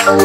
Praise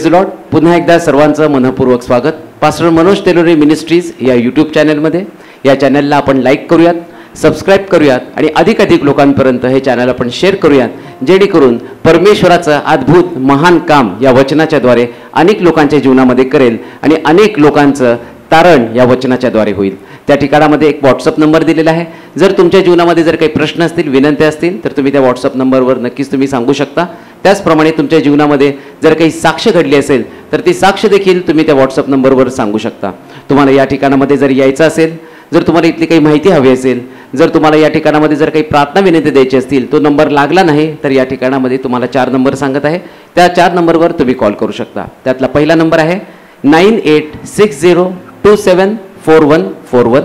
the Lord. पुन्हा एकदा सर्वांचं मनपूर्वक स्वागत. पास्टर मनोज तेलोरे मिनिस्ट्रीज या यूट्यूब चॅनलमध्ये. या चॅनलला आपण लाईक करूयात, सबस्क्राईब करूयात आणि अधिकाधिक लोकांपर्यंत हे चॅनल आपण शेअर करूयात, जेणेकरून परमेश्वराचं अद्भुत महान काम या वचनाच्याद्वारे अनेक लोकांच्या जीवनामध्ये करेल आणि अनेक लोकांचं तारण या वचनाच्याद्वारे होईल. त्या ठिकाणामध्ये एक व्हॉट्सअप नंबर दिलेला आहे. जर तुमच्या जीवनामध्ये जर काही प्रश्न असतील, विनंती असतील, तर तुम्ही त्या व्हॉट्सअप नंबरवर नक्कीच तुम्ही सांगू शकता. त्याचप्रमाणे तुमच्या जीवनामध्ये जर काही साक्ष घडली असेल तर ती साक्ष देखील तुम्ही त्या व्हॉट्सअप नंबरवर सांगू शकता. तुम्हाला या ठिकाणामध्ये जर यायचं असेल, जर तुम्हाला इथली काही माहिती हवी असेल, जर तुम्हाला या ठिकाणामध्ये जर काही प्रार्थना विनंती द्यायची असतील, तो नंबर लागला नाही तर या ठिकाणामध्ये तुम्हाला 4 नंबर सांगत आहे. त्या 4 नंबरवर तुम्ही कॉल करू शकता. त्यातला पहिला नंबर आहे 9860274141.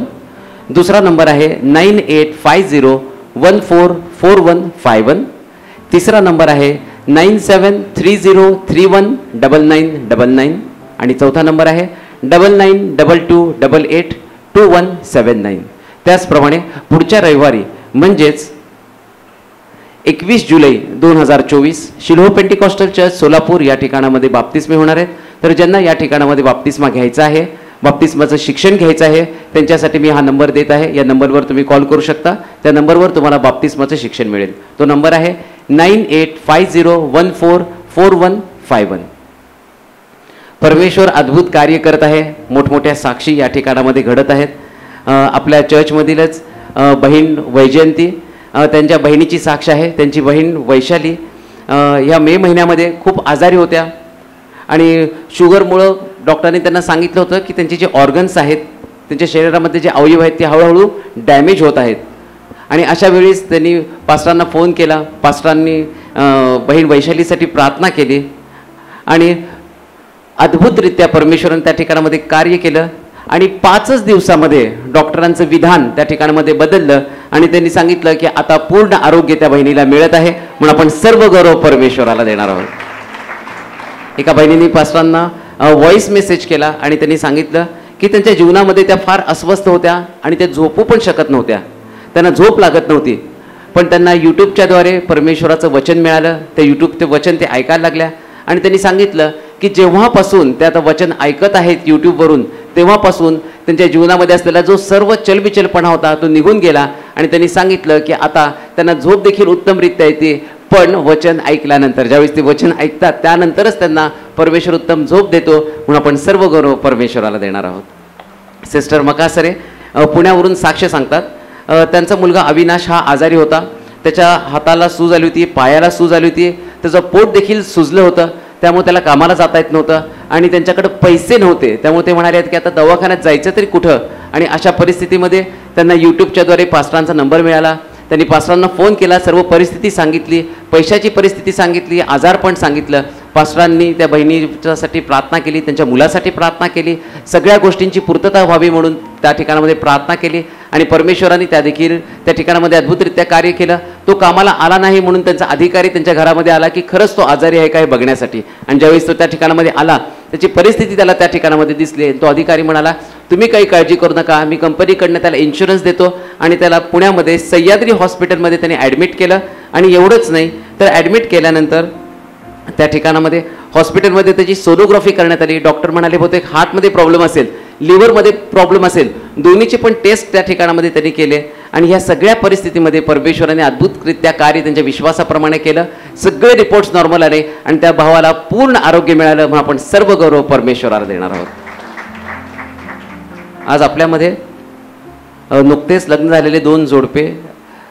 दुसरा नंबर आहे 9850144151. तिसरा नंबर आहे 9730319999 आणि चौथा नंबर आहे 9922882179. त्याचप्रमाणे पुढच्या रविवारी म्हणजेच 21 जुलै 2024 शिलोह पेंटिकॉस्टल चर्च सोलापूर या ठिकाणामध्ये बाप्तिस्मे होणार आहेत. तर ज्यांना या ठिकाणामध्ये बाप्तिस्मा घ्यायचा आहे, बाप्तिस्माचं शिक्षण घ्यायचं आहे, त्यांच्यासाठी मी हा नंबर देत आहे. या नंबरवर तुम्ही कॉल करू शकता. त्या नंबरवर तुम्हाला बाप्तिस्माचं शिक्षण मिळेल. तो नंबर आहे 9850144151. परमेश्वर अद्भुत कार्य करत आहे. मोठमोठ्या साक्षी या ठिकाणामध्ये घडत आहेत. आपल्या चर्चमधीलच बहीण वैजयंती, त्यांच्या बहिणीची साक्ष आहे. त्यांची बहीण वैशाली ह्या मे महिन्यामध्ये खूप आजारी होत्या आणि शुगरमुळं डॉक्टरांनी त्यांना सांगितलं होतं की त्यांचे जे ऑर्गन्स आहेत, त्यांच्या शरीरामध्ये जे अवयव आहेत ते हळूहळू डॅमेज होत आहेत. आणि अशा वेळेस त्यांनी पास्टरांना फोन केला. पास्टरांनी बहीण वैशालीसाठी प्रार्थना केली आणि अद्भुतरित्या परमेश्वराने त्या ठिकाणामध्ये कार्य केलं. आणि 5च दिवसामध्ये डॉक्टरांचं विधान त्या ठिकाणामध्ये बदललं आणि त्यांनी सांगितलं की आता पूर्ण आरोग्य त्या बहिणीला मिळत आहे. म्हणून आपण सर्व गौरव परमेश्वराला देणार आहोत. एका बहिणीने पास्टरांना व्हॉइस मेसेज केला आणि त्यांनी सांगितलं की त्यांच्या जीवनामध्ये त्या फार अस्वस्थ होत्या आणि त्या झोपू पण शकत नव्हत्या, त्यांना झोप लागत नव्हती. पण त्यांना यूट्यूबच्याद्वारे परमेश्वराचं वचन मिळालं. ते वचन ते ऐकायला लागल्या आणि त्यांनी सांगितलं की जेव्हापासून त्या आता वचन ऐकत आहेत यूट्यूबवरून, तेव्हापासून त्यांच्या जीवनामध्ये असलेला जो सर्व चलबिचलपणा होता तो निघून गेला. आणि त्यांनी सांगितलं की आता त्यांना झोप देखील उत्तमरित्या येते. पण वचन ऐकल्यानंतर, ज्यावेळेस ते वचन ऐकतात त्यानंतरच त्यांना परमेश्वर उत्तम झोप देतो. म्हणून आपण सर्व गौरव परमेश्वराला देणार आहोत. सिस्टर मकासरे पुण्यावरून साक्ष सांगतात. त्यांचा मुलगा अविनाश हा आजारी होता. त्याच्या हाताला सूज आली होती, पायाला सूज आली होती, त्याचं पोट देखील सुजलं होतं. त्यामुळे त्याला कामाला जाता येत नव्हतं आणि त्यांच्याकडे पैसे नव्हते. त्यामुळे ते म्हणाले की आता दवाखान्यात जायचं तरी कुठं. आणि अशा परिस्थितीमध्ये त्यांना यूट्यूबच्याद्वारे पास्टरांचा नंबर मिळाला. त्यांनी पास्टरांना फोन केला, सर्व परिस्थिती सांगितली, पैशाची परिस्थिती सांगितली, आजारपण सांगितलं. पास्टरांनी त्या बहिणीच्यासाठी प्रार्थना केली, त्यांच्या मुलासाठी प्रार्थना केली, सगळ्या गोष्टींची पूर्तता व्हावी म्हणून त्या ठिकाणामध्ये प्रार्थना केली. आणि परमेश्वरांनी त्या ठिकाणामध्ये अद्भुतरित्या कार्य केलं. तो कामाला आला नाही म्हणून त्यांचा अधिकारी त्यांच्या घरामध्ये आला की खरंच तो आजारी आहे काय बघण्यासाठी. आणि ज्यावेळेस तो त्या ठिकाणामध्ये आला, त्याची परिस्थिती त्याला त्या ठिकाणामध्ये दिसली. तो अधिकारी म्हणाला तुम्ही काही काळजी करू नका, मी कंपनीकडनं त्याला इन्शुरन्स देतो. आणि त्याला पुण्यामध्ये सह्याद्री हॉस्पिटलमध्ये त्यांनी ॲडमिट केलं. आणि एवढंच नाही तर ॲडमिट केल्यानंतर त्या ठिकाणामध्ये हॉस्पिटलमध्ये त्याची सोनोग्राफी करण्यात आली. डॉक्टर म्हणाले बहुतेक हार्टमध्ये प्रॉब्लेम असेल, लिव्हरमध्ये प्रॉब्लेम असेल, दोन्हीचे पण टेस्ट त्या ठिकाणामध्ये त्यांनी केले. आणि ह्या सगळ्या परिस्थितीमध्ये परमेश्वराने अद्भुतरित्या कार्य त्यांच्या विश्वासाप्रमाणे केलं. सगळे रिपोर्ट्स नॉर्मल आले आणि त्या भावाला पूर्ण आरोग्य मिळालं. म्हणून आपण सर्व गौरव परमेश्वराला देणार आहोत. आज आपल्यामध्ये नुकतेच लग्न झालेले 2 जोडपे,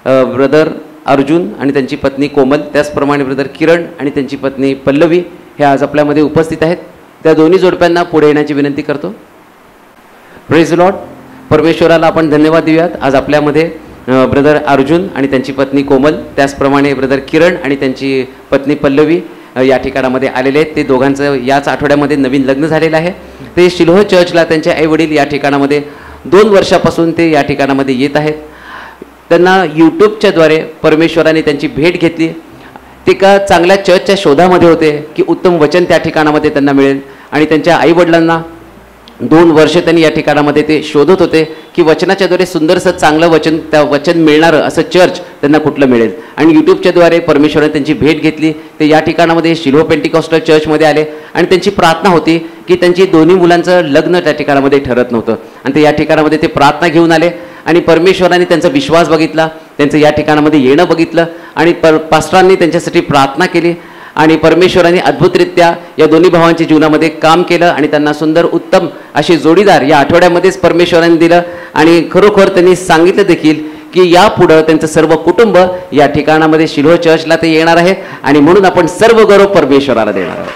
ब्रदर अर्जुन आणि त्यांची पत्नी कोमल, त्याचप्रमाणे ब्रदर किरण आणि त्यांची पत्नी पल्लवी हे आज आपल्यामध्ये उपस्थित आहेत. त्या दोन्ही जोडप्यांना पुढे येण्याची विनंती करतो. Praise the Lord. परमेश्वराला आपण धन्यवाद देऊयात. आज आपल्यामध्ये ब्रदर अर्जुन आणि त्यांची पत्नी कोमल, त्याचप्रमाणे ब्रदर किरण आणि त्यांची पत्नी पल्लवी या ठिकाणामध्ये आलेले आहेत. ते दोघांचं याच आठवड्यामध्ये नवीन लग्न झालेलं आहे. ते शिलोह चर्चला त्यांचे आईवडील या ठिकाणामध्ये 2 वर्षापासून ते या ठिकाणामध्ये येत आहेत. त्यांना यूट्यूबच्या द्वारे परमेश्वराने त्यांची भेट घेतली. ते का चांगल्या चर्चच्या शोधामध्ये होते की उत्तम वचन त्या ठिकाणामध्ये त्यांना मिळेल. आणि त्यांच्या आईवडिलांना 2 वर्ष त्यांनी या ठिकाणामध्ये ते शोधत होते की वचनाच्याद्वारे सुंदरसं चांगलं वचन, त्या वचन मिळणारं असं चर्च त्यांना कुठलं मिळेल. आणि यूट्यूबच्याद्वारे परमेश्वराने त्यांची भेट घेतली. ते या ठिकाणामध्ये शिल्हो पेंटिकॉस्टल चर्चमध्ये आले आणि त्यांची प्रार्थना होती की त्यांची दोन्ही मुलांचं लग्न त्या ठिकाणामध्ये ठरत नव्हतं. आणि ते या ठिकाणामध्ये ते प्रार्थना घेऊन आले आणि परमेश्वराने त्यांचा विश्वास बघितला, त्यांचं या ठिकाणामध्ये येणं बघितलं आणि पास्टरांनी त्यांच्यासाठी प्रार्थना केली. आणि परमेश्वराने अद्भुतरित्या या दोन्ही भावांच्या जीवनामध्ये काम केलं आणि त्यांना सुंदर उत्तम असे जोडीदार या आठवड्यामध्येच परमेश्वराने दिलं. आणि खरोखर त्यांनी सांगितलं देखील की यापुढं त्यांचं सर्व कुटुंब या ठिकाणामध्ये शिल्हो चर्चला ते येणार आहे आणि म्हणून आपण सर्व गौरव परमेश्वराला देणार आहोत.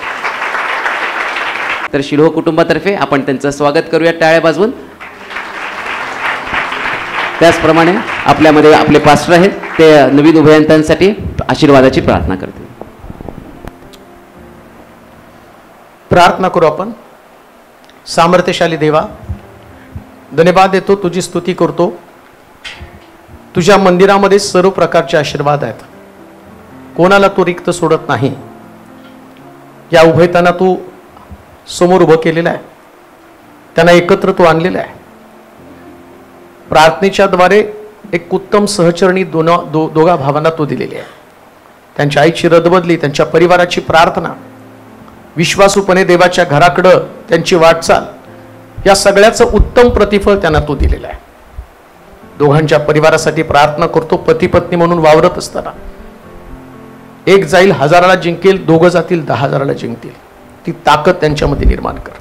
तर शिल्हो कुटुंबातर्फे आपण त्यांचं स्वागत करूया टाळ्या वाजवून. त्याचप्रमाणे आपल्यामध्ये आपले पास्टर आहेत, ते नवीन उभयंतांसाठी आशीर्वादाची प्रार्थना करतील. प्रार्थना करू आपण. सामर्थ्यशाली देवा, धन्यवाद देतो, तुझी स्तुती करतो. तुझ्या मंदिरामध्ये सर्व प्रकारचे आशीर्वाद आहेत. कोणाला तू रिक्त सोडत नाही. या उभयतांना तू समोर उभं केलेलं आहे, त्यांना एकत्र तू आणलेलं आहे. प्रार्थनेच्या द्वारे एक उत्तम सहचरणी दोघा भावांना तू दिलेली आहे. त्यांच्या आईची रदबदली, त्यांच्या परिवाराची प्रार्थना, विश्वासूपणे देवाच्या घराकडं त्यांची वाटचाल, या सगळ्याचं उत्तम प्रतिफळ त्यांना तो दिलेलं आहे. दोघांच्या परिवारासाठी प्रार्थना करतो. पती पत्नी म्हणून वावरत असताना एक जाईल 1000ला जिंकेल, दोघं जातील 10,000ला जिंकतील. ती ताकद त्यांच्यामध्ये निर्माण कर.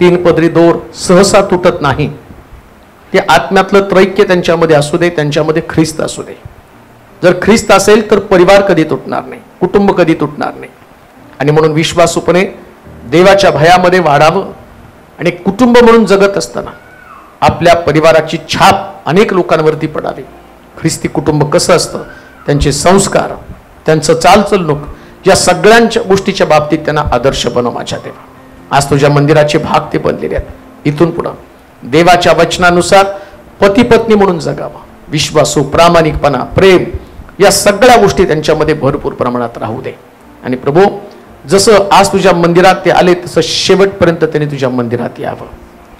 3 पदरी दोर सहसा तुटत नाही. ते आत्म्यातलं त्रैक्य त्यांच्यामध्ये असू दे, त्यांच्यामध्ये ख्रिस्त असू दे. जर ख्रिस्त असेल तर परिवार कधी तुटणार नाही, कुटुंब कधी तुटणार नाही. आणि म्हणून विश्वासूपणे देवाच्या भयामध्ये वाढावं आणि कुटुंब म्हणून जगत असताना आपल्या परिवाराची छाप अनेक लोकांवरती पडावी. ख्रिस्ती कुटुंब कसं असतं, त्यांचे संस्कार, त्यांचं चालचलणूक, या सगळ्यांच्या गोष्टीच्या बाबतीत त्यांना आदर्श बनव माझ्या देवा. आज तुझ्या मंदिराचे भाग ते बनलेले आहेत. इथून पुढं देवाच्या वचनानुसार पती पत्नी म्हणून जगावं. विश्वासू, प्रामाणिकपणा, प्रेम, या सगळ्या गोष्टी त्यांच्यामध्ये भरपूर प्रमाणात राहू दे. आणि प्रभू, जसं आज तुझ्या मंदिरात ते आले तसं शेवटपर्यंत त्यांनी तुझ्या मंदिरात यावं.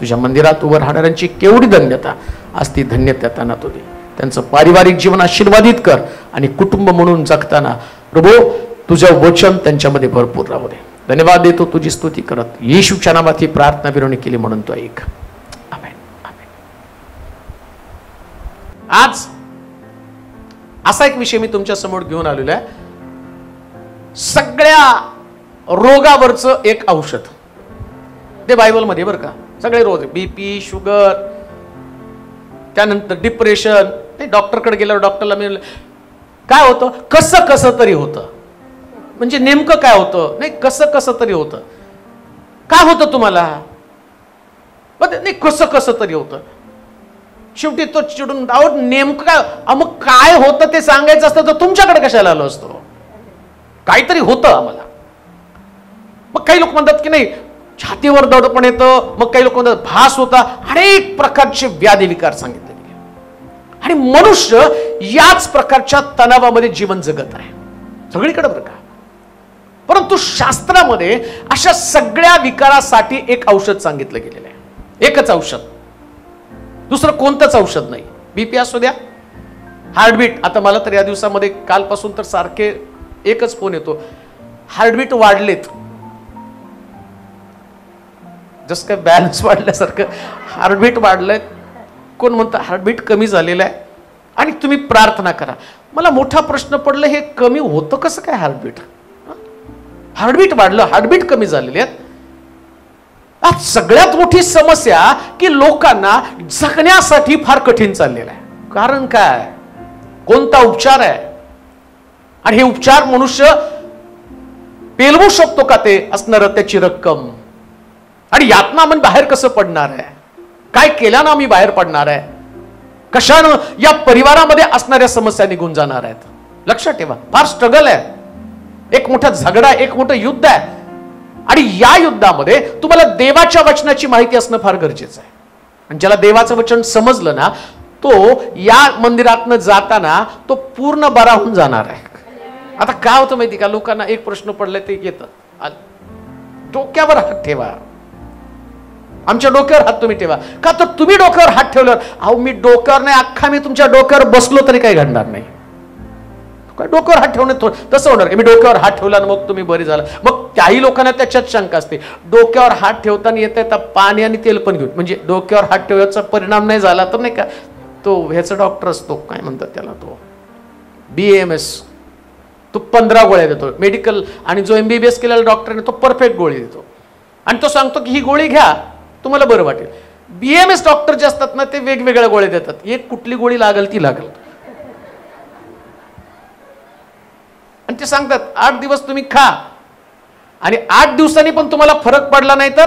तुझ्या मंदिरात उभं राहणाऱ्यांची केवढी धन्यता, आज ती धन्यता त्यांना तू दे. त्यांचं पारिवारिक जीवन आशीर्वादित कर आणि कुटुंब म्हणून जगताना प्रभू तुझं वचन त्यांच्यामध्ये भरपूर राहू दे. धन्यवाद देतो, तुझी स्तुती करत येशूच्या नावात ही प्रार्थना विनवणी केली म्हणून तो ऐक. आमेन, आमेन. आज असा एक विषय मी तुमच्या समोर घेऊन आलेलो आहे. सगळ्या रोगावरचं एक औषध ते बायबलमध्ये, बरं का. सगळे रोग, बीपी, शुगर, त्यानंतर डिप्रेशन, ते डॉक्टरकडे गेल्यावर डॉक्टरला मिळालं काय होतं, कसं कसं तरी होतं. म्हणजे नेमकं काय होतं, नाही कसं कसं तरी होतं. काय होतं तुम्हाला, नाही कसं कसं तरी होतं. शेवटी तो चिडून नेमकं काय, मग काय होतं ते सांगायचं असतं तर तुमच्याकडे कशाला आलो असतो. काहीतरी होतं आम्हाला. मग काही लोक म्हणतात की नाही छातीवर दडपण येतं, मग काही लोक म्हणतात भास होता. अनेक प्रकारचे व्याधी विकार सांगितले गेले आणि मनुष्य याच प्रकारच्या तणावामध्ये जीवन जगत आहे सगळीकडे, बरं का. परंतु शास्त्रामध्ये अशा सगळ्या विकारासाठी एक औषध सांगितलं गेलेलं आहे. एकच औषध, दुसरं कोणतंच औषध नाही. बीपी असू द्या, हार्टबीट. आता मला तर या दिवसामध्ये कालपासून तर सारखे एकच फोन येतो, हार्टबीट वाढलेत. जसं काय बॅलन्स वाढल्यासारखं हार्टबीट वाढलंय. कोण म्हणतं हार्टबीट कमी झालेलं आहे आणि तुम्ही प्रार्थना करा. मला मोठा प्रश्न पडला, हे कमी होतं कसं काय हार्टबीट? हार्टबीट वाढलं, हार्टबीट कमी झालेले आहेत. आज सगळ्यात मोठी समस्या की लोकांना जगण्यासाठी फार कठीण चाललेलं आहे. कारण काय, कोणता उपचार आहे आणि हे उपचार मनुष्य पेलवू शकतो का ते असणार त्याची रक्कम, आणि यातनं आपण बाहेर कसं पडणार आहे, काय केल्यानं आम्ही बाहेर पडणार आहे, कशानं या परिवारामध्ये असणाऱ्या समस्या निघून जाणार आहेत. लक्षात ठेवा, फार स्ट्रगल आहे, एक मोठा झगडा, एक मोठं युद्ध आहे. आणि या युद्धामध्ये तुम्हाला देवाच्या वचनाची माहिती असणं फार गरजेचं आहे. आणि ज्याला देवाचं वचन समजलं ना, तो या मंदिरातनं जाताना तो पूर्ण बरा होऊन जाणार आहे. आता काय होतं माहिती का, लोकांना एक प्रश्न पडलाय ते येतं, डोक्यावर हात ठेवा. आमच्या डोक्यावर हात तुम्ही ठेवा का, तर तुम्ही डोक्यावर हात ठेवल्यावर, अहो मी डोक्यावर नाही, अख्खा मी तुमच्या डोक्यावर बसलो तरी काही घडणार नाही. काय डोक्यावर हात ठेवणे तसं होणार की मी डोक्यावर हात ठेवला आणि मग तुम्ही बरी झाला. मग त्याही लोकांना त्याच्यात शंका असते, डोक्यावर हात ठेवताना येता पाणी आणि तेल पण घेऊन, म्हणजे डोक्यावर हात ठेवायचा परिणाम नाही झाला तर नाही का, तो ह्याचा डॉक्टर असतो, काय म्हणतात त्याला, तो BAMS, तो 15 गोळ्या देतो मेडिकल, आणि जो MBBS केलेला डॉक्टर आहे तो परफेक्ट गोळी देतो आणि तो सांगतो की ही गोळी घ्या तुम्हाला बरं वाटेल. BAMS डॉक्टर जे असतात ना ते वेगवेगळ्या गोळ्या देतात, एक कुठली गोळी लागेल ती लागेल, आणि ते सांगतात 8 दिवस तुम्ही खा, आणि 8 दिवसांनी पण तुम्हाला फरक पडला नाही तर,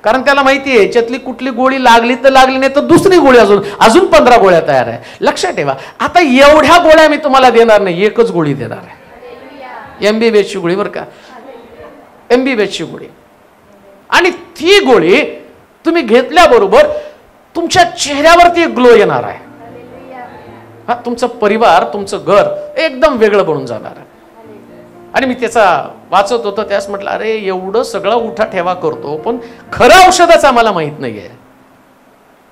कारण त्याला माहिती आहे याच्यातली कुठली गोळी लागली तर लागली, नाही तर दुसरी गोळी अजून 15 गोळ्या तयार आहे. लक्षात ठेवा, आता एवढ्या गोळ्या मी तुम्हाला देणार नाही, एकच गोळी देणार आहे, MBBS ची गोळी, बरं का, MBBS ची गोळी. आणि ती गोळी तुम्ही घेतल्याबरोबर तुमच्या चेहऱ्यावरती एक ग्लो येणार आहे. हा, तुमचं परिवार, तुमचं घर एकदम वेगळं बनून जाणार आहे. आणि मी त्याचा वाचत होतो, त्यास म्हटलं अरे एवढं सगळं उठा ठेवा करतो, पण खरं औषधच आम्हाला माहित नाहीये.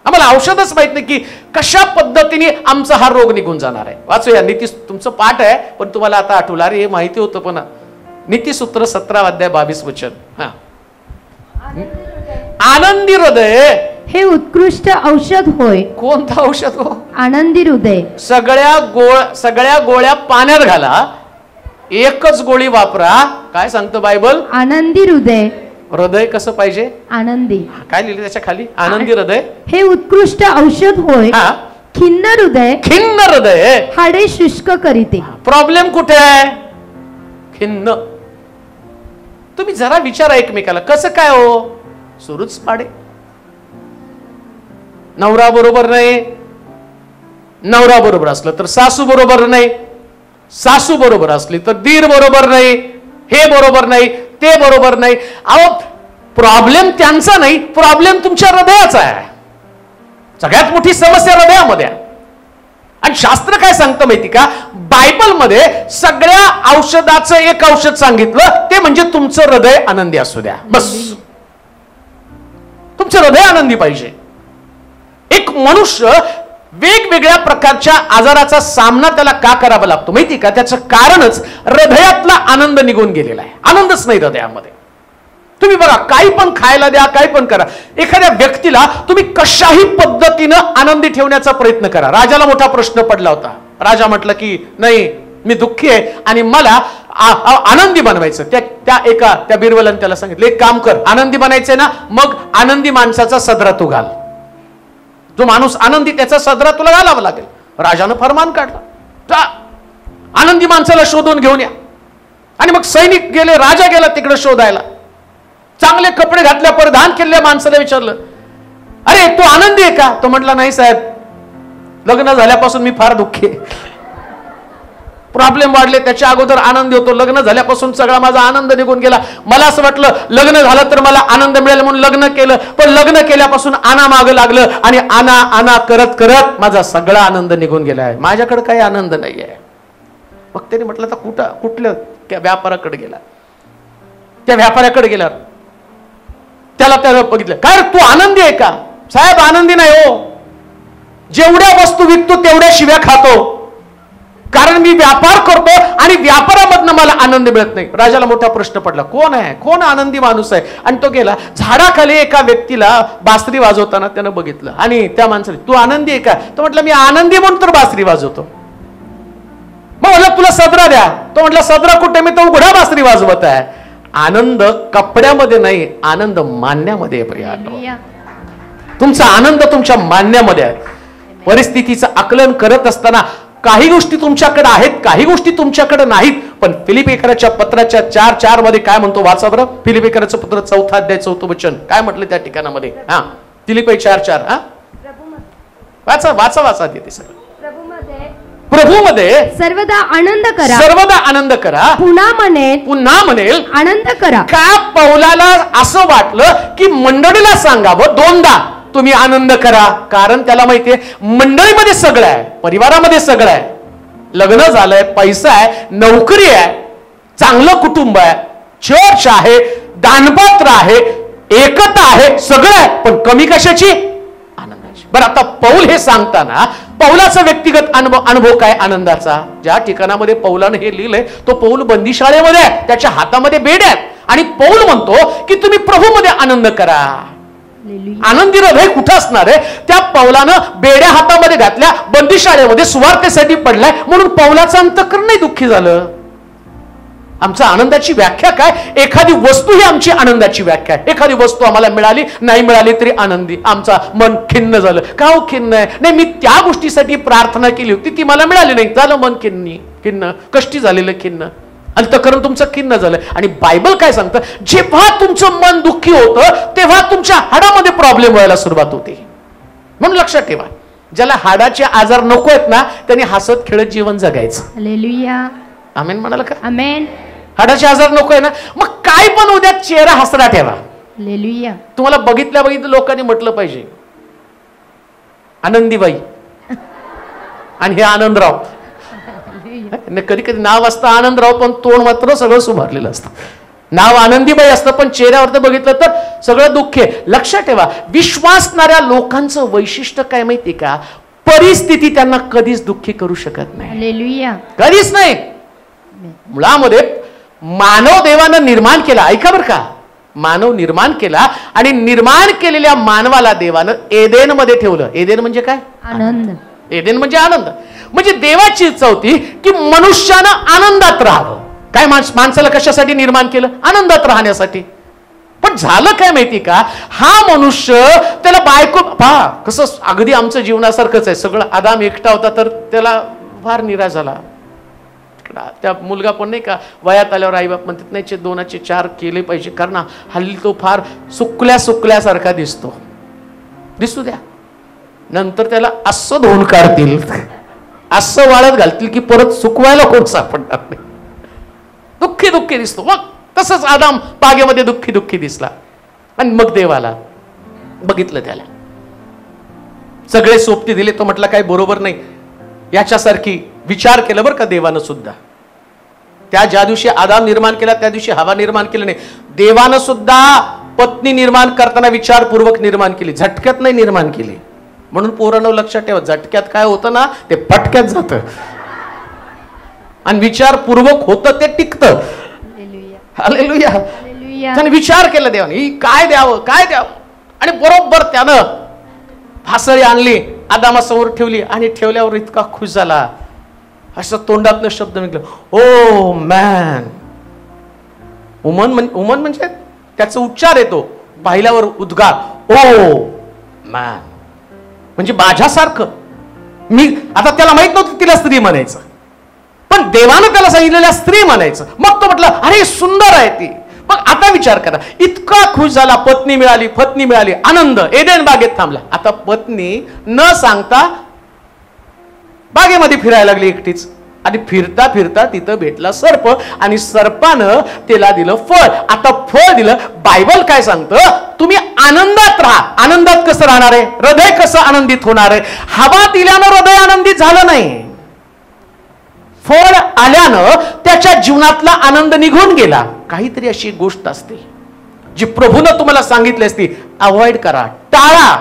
आम्हाला औषधच माहित नाही की कशा पद्धतीने आमचा हा रोग निघून जाणार आहे. वाचूया, नीती, तुमचं पाठ आहे पण तुम्हाला आता आठवलं, अरे हे माहिती होतं पण. नीतीसूत्र 17 अध्याय 22 वचन. हा, आनंदी हृदय हे उत्कृष्ट औषध होय. कोणतं औषध हो? आनंदी हृदय. सगळ्या गोळ्या पाण्यात घाला, एकच गोळी वापरा. काय सांगतं बायबल? आनंदी हृदय. हृदय कसं पाहिजे? आनंदी. काय लिहिलं त्याच्या खाली? आनंदी हृदय हे उत्कृष्ट औषध होय. खिन्न हृदय. खिन्न हृदय हाडे शुष्क करीते. प्रॉब्लेम कुठे आहे? खिन्न. तुम्ही जरा विचारा एकमेकाला, कसं काय हो? सुरूच पाडे. नवरा बरोबर नाही, नवरा बरोबर असलं तर सासू बरोबर नाही, सासू बरोबर असली तर दीर बरोबर नाही, हे बरोबर नाही, ते बरोबर नाही. अहो, प्रॉब्लेम त्यांचा नाही, प्रॉब्लेम तुमच्या हृदयाचा आहे. सगळ्यात मोठी समस्या हृदयामध्ये आहे. आणि शास्त्र काय सांगतं माहिती का? बायबलमध्ये सगळ्या औषधाचं एक औषध सांगितलं, ते म्हणजे तुमचं हृदय आनंदी असू द्या. बस, तुमचं हृदय आनंदी पाहिजे. एक मनुष्य वेगवेगळ्या प्रकारच्या आजाराचा सामना त्याला का करावा लागतो माहिती का? त्याचं कारणच हृदयातला आनंद निघून गेलेला आहे. आनंदच नाही हृदयामध्ये. तुम्ही बघा, काही पण खायला द्या, काही पण करा, एखाद्या व्यक्तीला तुम्ही कशाही पद्धतीनं आनंदी ठेवण्याचा प्रयत्न करा. राजाला मोठा प्रश्न पडला होता. राजा म्हटलं की नाही, मी दुःखी आहे आणि मला आनंदी बनवायचं. त्या बिरबलाने त्याला सांगितलं, एक काम कर, आनंदी बनायचंय ना, मग आनंदी माणसाचा सदरा तू घाल. जो माणूस आनंदी, त्याचा सदरा तुला घालावा लागेल. राजानं फरमान काढला, आनंदी माणसाला शोधून घेऊन या. आणि मग सैनिक गेले, राजा गेला तिकडे शोधायला. चांगले कपडे घातल्या, परिधान केलेल्या माणसाला विचारलं, अरे तू आनंदी आहे का? तो म्हटला, नाही साहेब, लग्न झाल्यापासून मी फार दुःखी आहे. प्रॉब्लेम वाढले, त्याच्या अगोदर आनंदी होतो, लग्न झाल्यापासून सगळा माझा आनंद निघून गेला. मला असं वाटलं लग्न झालं तर मला आनंद मिळेल म्हणून लग्न केलं, पण लग्न केल्यापासून आना मागं लागलं आणि आना करत करत माझा सगळा आनंद निघून गेलाय. माझ्याकडे काही आनंद नाहीये. मग त्याने म्हटलं, तर कुठल्या व्यापाराकडे गेला. त्या व्यापाऱ्याकडे गेला, त्याला बघितलं, काय तू आनंदी आहे का? साहेब आनंदी नाही हो, जेवढ्या वस्तू विकतो तेवढ्या शिव्या खातो, कारण मी व्यापार करतो आणि व्यापारामधनं मला आनंद मिळत नाही. राजाला मोठा प्रश्न पडला, कोण आहे, कोण आनंदी माणूस आहे? आणि तो गेला झाडाखाली, एका व्यक्तीला बासरी वाजवताना त्यानं बघितलं आणि त्या माणसाने, तू आनंदी आहे का? तो म्हटलं, मी आनंदी म्हणून तर बासरी वाजवतो. मग म्हटलं, तुला सदरा द्या. तो म्हटलं, सदरा कुठे? मी तो उघडा बासरी वाजवत आहे. आनंद कपड्यामध्ये नाही, आनंद मानण्यामध्ये आहे. तुमचा आनंद तुमच्या मानण्यामध्ये आहे. परिस्थितीचं आकलन करत असताना काही गोष्टी तुमच्याकडे आहेत, काही गोष्टी तुमच्याकडे नाहीत. पण फिलिपिकराच्या पत्राच्या 4:4 मध्ये काय म्हणतो? वाचा बरं. फिलिपिकराचं पत्र 4 अध्याय 4 वचन काय म्हटलं त्या ठिकाणामध्ये? हा, फिलिपी 4:4. हा, वाचा वाचा वाचा ते सगळं. प्रभूमध्ये सर्वदा आनंद करा. सर्वदा आनंद करा. पुन्हा म्हणेल आनंद करा. का पौलाला असं वाटलं की मंडळीला सांगावं दोनदा, तुम्ही आनंद करा, कारण त्याला माहितीये मंडळीमध्ये सगळं आहे, परिवारामध्ये सगळं आहे, लग्न झालंय, पैसा आहे, नोकरी आहे, चांगलं कुटुंब आहे, चर्च आहे, दानपात्र आहे, एकता आहे, सगळं आहे, पण कमी कशाची? आनंदाची. बरं, आता पौल हे सांगताना पौलाचा व्यक्तिगत अनुभव काय आनंदाचा? ज्या ठिकाणामध्ये पौलानं हे लिहिलंय तो पौल बंदिशाळेमध्ये आहे, त्याच्या हातामध्ये बेड्या आहेत, आणि पौल म्हणतो की तुम्ही प्रभूमध्ये आनंद करा. आनंदी हृदय कुठं असणार आहे? त्या पौलानं बेड्या हातामध्ये घातल्या, बंदिशाळेमध्ये सुवार्तेसाठी पडलाय, म्हणून पौलाचं अंतःकरणही दुःखी झालं. आमचा आनंदाची व्याख्या काय? एखादी वस्तू ही आमची आनंदाची व्याख्या आहे. एखादी वस्तू आम्हाला मिळाली, नाही मिळाली तरी आनंदी, आमचा मन खिन्न झालं. का हो खिन्न आहे? नाही, मी त्या गोष्टीसाठी प्रार्थना केली होती, ती मला मिळाली नाही, झालं मन खिन्न, कष्टी झालेलं खिन्न, अंतःकरण तुमचं खिन्न झालं. आणि बायबल काय सांगतं? जेव्हा तुमचं मन दुःखी होतं तेव्हा तुमच्या हाडामध्ये प्रॉब्लेम व्हायला सुरुवात होते. म्हणून लक्षात ठेवा, ज्याला हाडाचे आजार नको आहेत ना, त्यांनी हसत खेळत जीवन जगायचं. हालेलुया. आमेन म्हणाल का? आमेन. हाडाचे आजार नको आहे ना, मग काय पण उद्या चेहरा हसरा ठेवा. हालेलुया. तुम्हाला बघितल्या लोकांनी म्हटलं पाहिजे आनंदीबाई आणि हे आनंदराव. कधी कधी नाव असतं आनंदराव, पण तोंड मात्र सगळं सुमारलेलं असतं. नाव आनंदीबाई असतं, पण चेहऱ्यावर बघितलं तर सगळं दुःख आहे. लक्षात ठेवा, विश्वासणाऱ्या लोकांचं वैशिष्ट्य काय माहिती का? परिस्थिती त्यांना कधीच दुःखी करू शकत नाही. हालेलुया. कधीच नाही. मुळामध्ये मानव देवानं निर्माण केला, ऐका बरं का, मानव निर्माण केला, आणि निर्माण केलेल्या मानवाला देवानं एदेन मध्ये ठेवलं. एदेन म्हणजे काय? आनंद. एदेन म्हणजे आनंद. म्हणजे देवाची इच्छा होती की मनुष्यानं आनंदात राहावं. काय माणसाला कशासाठी निर्माण केलं? आनंदात राहण्यासाठी. पण झालं काय माहिती का? हा मनुष्य त्याला बायको, पहा कसं अगदी आमचं जीवनासारखंच आहे. सगळं आदाम एकटा होता तर त्याला फार निराश झाला. त्या मुलगा पण नाही का, वयात आल्यावर आईबाप म्हणतात नाही 2चे 4 केले पाहिजे, कारण हल्ली तो फार सुकल्यासारखा दिसतो. दिसू द्या, नंतर त्याला असं धुवून काढतील, असं वाळत घालतील की परत सुकवायला कोण सापडणार नाही. दुःखी दिसतो. मग तसंच आदाम बागेमध्ये दुःखी दिसला. आणि मग देवाला बघितलं, त्याला सगळे सोबती दिले. तो म्हटला काय बरोबर नाही, याच्यासारखी विचार केला बरं का देवानं सुद्धा. त्या ज्या दिवशी आदाम निर्माण केला त्या दिवशी हवा निर्माण केली नाही. देवानं सुद्धा पत्नी निर्माण करताना विचारपूर्वक निर्माण केली, झटक्यात नाही निर्माण केली. म्हणून पोरांनो लक्षात ठेवा, झटक्यात काय होतं ना ते पटक्यात जातं, आणि विचारपूर्वक होतं ते टिकतं. हालेलुया. त्याने विचार केला देवाने, ही काय द्यावं, आणि बरोबर त्यानं भासळी आणली, आदामासमोर ठेवली, आणि ठेवल्यावर इतका खुश झाला, असं तोंडातनं शब्द निघलं, ओ मॅन. उमन म्हणजे त्याचा उच्चार येतो, पाहिल्यावर उद्गार, ओ मॅन म्हणजे माझ्यासारखं. मी आता त्याला माहित नव्हतं तिला स्त्री म्हणायचं, पण देवानं त्याला सांगितलेल्या स्त्री म्हणायचं. मग तो म्हटलं अरे सुंदर आहे ती. मग आता विचार करा, इतका खुश झाला, पत्नी मिळाली, आनंद. एदेन बागेत थांबला. आता पत्नी न सांगता बागेमध्ये फिरायला लागली एकटीच, आणि फिरता फिरता तिथं भेटला सर्प, आणि सर्पानं तिला दिलं फळ. आता फळ दिलं. बायबल काय सांगतं? तुम्ही आनंदात राहा. आनंदात कसं राहणार आहे? हृदय कसं आनंदित होणार आहे? हवा दिल्यानं हृदय आनंदित झालं नाही, फळ आल्यानं त्याच्या जीवनातला आनंद निघून गेला. काहीतरी अशी गोष्ट असते जी प्रभूनं तुम्हाला सांगितली असती, अवॉइड करा, टाळा,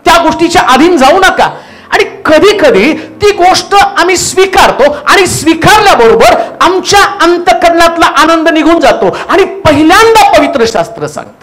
त्या गोष्टीच्या अधीन जाऊ नका. आणि कधी कधी ती गोष्ट आम्ही स्वीकारतो, आणि स्वीकारल्याबरोबर आमच्या अंतःकरणातला आनंद निघून जातो. आणि पहिल्यांदा पवित्र शास्त्र सांगतं,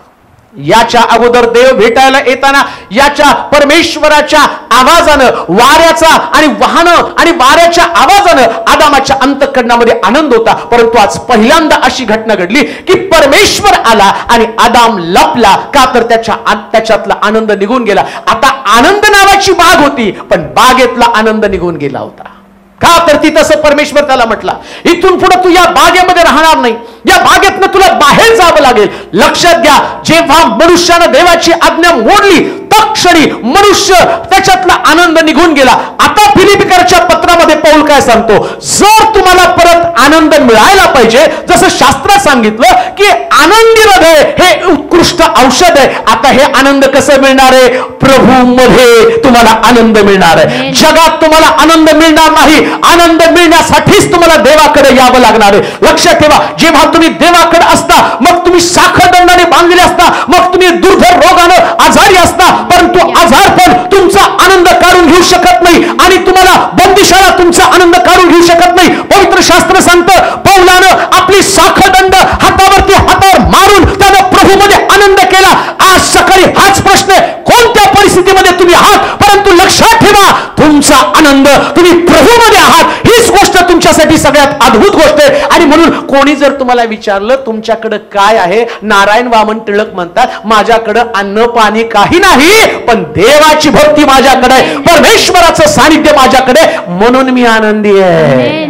याच्या अगोदर देव भेटायला येताना याच्या परमेश्वराच्या आवाजानं, वाऱ्याचा आणि वाहनं आणि वाऱ्याच्या आवाजानं आदामाच्या अंतःकरणामध्ये आनंद होता. परंतु आज पहिल्यांदा अशी घटना घडली की परमेश्वर आला आणि आदाम लपला. का तर त्याच्यातला आनंद निघून गेला. आता आनंद नावाची बाग होती, पण बागेतला आनंद निघून गेला होता. का तर ती तसं परमेश्वर त्याला म्हटला, इथून पुढे तू या बागेमध्ये राहणार नाही, या बागेतनं तुला बाहेर जावं लागेल. लक्षात घ्या, जेव्हा मनुष्यानं देवाची आज्ञा मोडली तत्क्षणी मनुष्य त्याच्यातला आनंद निघून गेला. आता फिलिपिकरच्या पत्रामध्ये पौल काय सांगतो, जर तुम्हाला परत आनंद मिळायला पाहिजे, जसं शास्त्रात सांगितलं की आनंदी हृदय हे उत्कृष्ट औषध आहे. आता हे आनंद कसं मिळणार आहे? प्रभू मध्ये तुम्हाला आनंद मिळणार आहे. जगात तुम्हाला आनंद मिळणार नाही. आनंद मिळण्यासाठीच तुम्हाला देवाकडे यावं लागणार आहे. लक्षात ठेवा, जेव्हा तुम्ही देवाकडे असता, मग तुम्ही साखळदंडाने बांधलेले असता, मग तुम्ही दुर्धर रोगानं आजारी असता, परंतु आजारपण तुमचा आनंद काढून घेऊ शकत नाही आणि तुम्हाला बंदिशाला तुमचा आनंद काढून घेऊ शकत नाही. पवित्र शास्त्र सांगतं, पौलानं आपली साखळदंड हातावरती हातावर मारून त्यानं प्रभूमध्ये आनंद केला. आज सकाळी हाच प्रश्न आहे, कोणत्या परिस्थितीमध्ये तुम्ही आहात, परंतु लक्षात ठेवा, तुमचा आनंद तुम्ही प्रभूमध्ये आहात. हीच गोष्ट तुमच्यासाठी सगळ्यात अद्भुत गोष्ट आहे. आणि म्हणून कोणी जर तुम्हाला विचारलं तुमच्याकडे काय आहे, नारायण वामन टिळक म्हणतात, माझ्याकडे अन्न पाणी काही नाही, पण देवाची भक्ती माझ्याकडे आहे, परमेश्वराचं सानिध्य माझ्याकडे, म्हणून मी आनंदी आहे.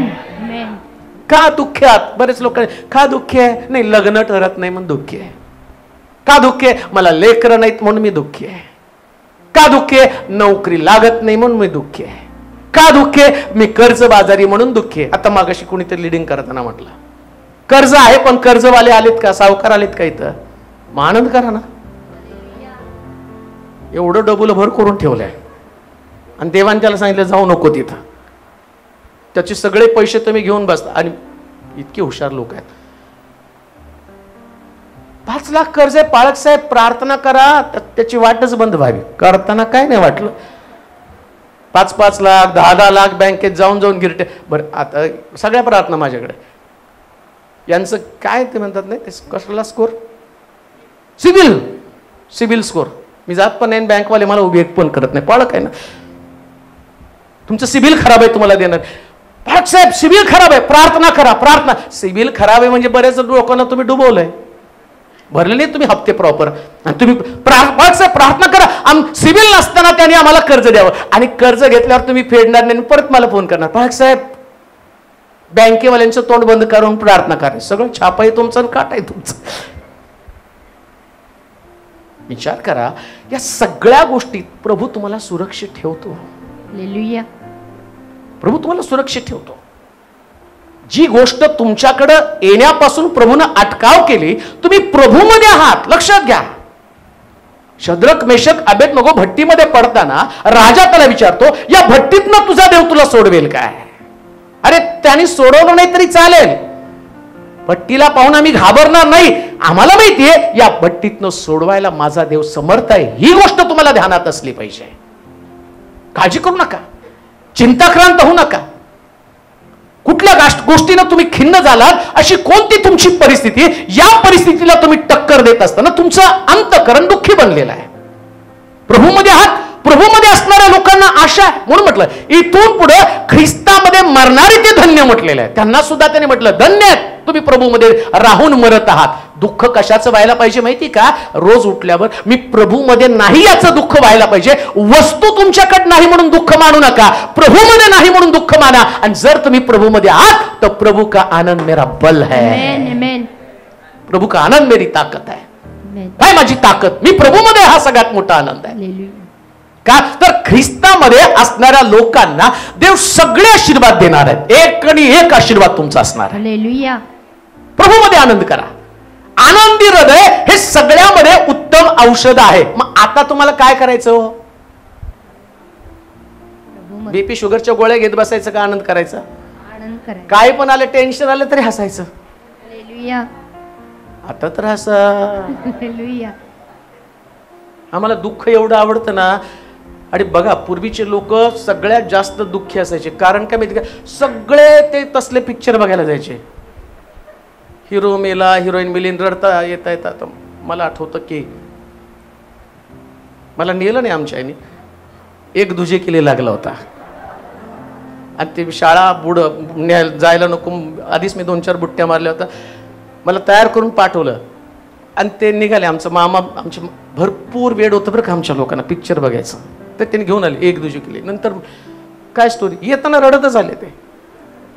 का दुःख आहे? बरेच लोक का दुःख आहे? नाही, लग्न ठरत नाही म्हणून दुःखी आहे. का दुःख आहे? मला लेकरं नाहीत म्हणून मी दुःखी आहे. का दुःख आहे? नोकरी लागत नाही म्हणून मी दुःखी आहे. का दुःख आहे? मी कर्ज बाजारी म्हणून दुःखी आहे. आता मागाशी कोणीतरी लिडिंग करताना म्हटलं, कर्ज आहे पण कर्जवाले आलेत का, सावकार आलेत का इथं? मग आनंद करा ना. एवढं डबल भर करून ठेवलंय आणि देवाने त्याला सांगितलं जाऊ नको तिथं, त्याचे सगळे पैसे तुम्ही घेऊन बसता. आणि इतके हुशार लोक आहेत. 5 लाख कर्ज आहे, पाळक साहेब प्रार्थना करा त्याची वाटच बंद व्हावी. करताना काय नाही वाटलं, 5-5 लाख 10-10 लाख बँकेत जाऊन जाऊन गिरटे. बरं, आता सगळ्या प्रार्थना माझ्याकडे. यांचं काय ते म्हणतात नाही ते कसला स्कोर, सिबिल स्कोर. मी जात पण नाही, बँकवाले मला उभी पण करत नाही. पाळक आहे ना, तुमचं सिबिल खराब आहे, तुम्हाला देणार. पाळक साहेब सिबिल खराब आहे, प्रार्थना करा. प्रार्थना सिबिल खराब आहे म्हणजे बरेच लोकांना तुम्ही डुबवलंय, भरले नाही तुम्ही हप्ते प्रॉपर. आणि तुम्ही प्रार्थना करा, सिबिल नसताना त्यांनी आम्हाला कर्ज द्यावं, आणि कर्ज घेतल्यावर तुम्ही फेडणार नाही, परत मला फोन करणार, पाळक साहेब बँकेवाल्यांचं तोंड बंद करून प्रार्थना करा. सगळं छाप आहे तुमचं, काट आहे तुमचं. विचार करा, या सगळ्या गोष्टीत प्रभू तुम्हाला सुरक्षित ठेवतो. हालेलुया. प्रभू तुम्हाला सुरक्षित ठेवतो. जी गोष्ट तुमच्याकडे येण्यापासून प्रभूने अटकाव केली, तुम्ही प्रभूमध्ये आहात. लक्षात घ्या, शद्रक मेशक अबेदnego भट्टीमध्ये पडताना राजा त्याला विचारतो, या भट्टीतनं तुझा देव तुला सोडवेल काय? अरे त्यांनी सोडवलं नाही तरी चालेल, भट्टीला पाहून आम्ही घाबरणार नाही. आम्हाला माहितीये या भट्टीतनं सोडवायला माझा देव समर्थ आहे. ही गोष्ट तुम्हाला ध्यानात असली पाहिजे. काळजी करू नका, चिंताक्रांत होऊ नका. कुठल्या गोष्टीनं तुम्ही खिन्न झालात, अशी कोणती तुमची परिस्थिती, या परिस्थितीला तुम्ही टक्कर देत असताना तुमचं अंतःकरण दुःखी बनलेलं आहे. प्रभूमध्ये आहात, प्रभूमध्ये असणाऱ्या लोकांना आशा आहे. म्हणून म्हटलं इथून पुढे ख्रिस्तामध्ये मरणारे ते धन्य म्हटलेलं आहे. त्यांना सुद्धा त्याने म्हटलं धन्य आहेत तुम्ही प्रभूमध्ये राहून मरत आहात. दुःख कशाचं व्हायला पाहिजे माहिती का? रोज उठल्यावर मी प्रभूमध्ये नाही याचं दुःख व्हायला पाहिजे. वस्तू तुमच्याकडे नाही म्हणून दुःख मानू नका, प्रभूमध्ये नाही म्हणून दुःख माना. आणि जर तुम्ही प्रभूमध्ये आहात तर प्रभू का आनंद मेरा बल है, प्रभू का आनंद मेरी ताकद है. काय माझी ताकद, मी प्रभूमध्ये, हा सगळ्यात मोठा आनंद आहे. का तर ख्रिस्तामध्ये असणाऱ्या लोकांना देव सगळे आशीर्वाद देणार आहेत. एक आणि एक आशीर्वाद तुमचा असणार आहे. प्रभूमध्ये आनंद करा. आनंदी हृदय हे सगळ्यामध्ये उत्तम औषध आहे. मग आता तुम्हाला काय करायचं? बीपी शुगरच्या गोळ्या घेत बसायचं का आनंद करायचा? काय पण आलं, टेन्शन आलं तरी हसायचं. आता तर हसा. आम्हाला दुःख एवढं आवडतं ना. आणि बघा, पूर्वीचे लोक सगळ्यात जास्त दुःखी असायचे. कारण काय माहिती का? सगळे ते तसले पिक्चर बघायला जायचे. हिरो मेला, हिरोईन मेली, रडता येता येतात. मला आठवतं की मला नेलं नाही आमच्या आईने, एक दुजे केले लागला होता. आणि ते शाळा जायला नको, आधीच मी 2-4 बुट्ट्या मारल्या होत्या. मला तयार करून पाठवलं आणि ते निघाले. आमचं मामा, आमचे भरपूर वेळ होतं बरं का आमच्या लोकांना पिक्चर बघायचं. तर त्यांनी घेऊन आले एक दुजे केले. नंतर काय स्टोरी, येताना रडतच आले ते.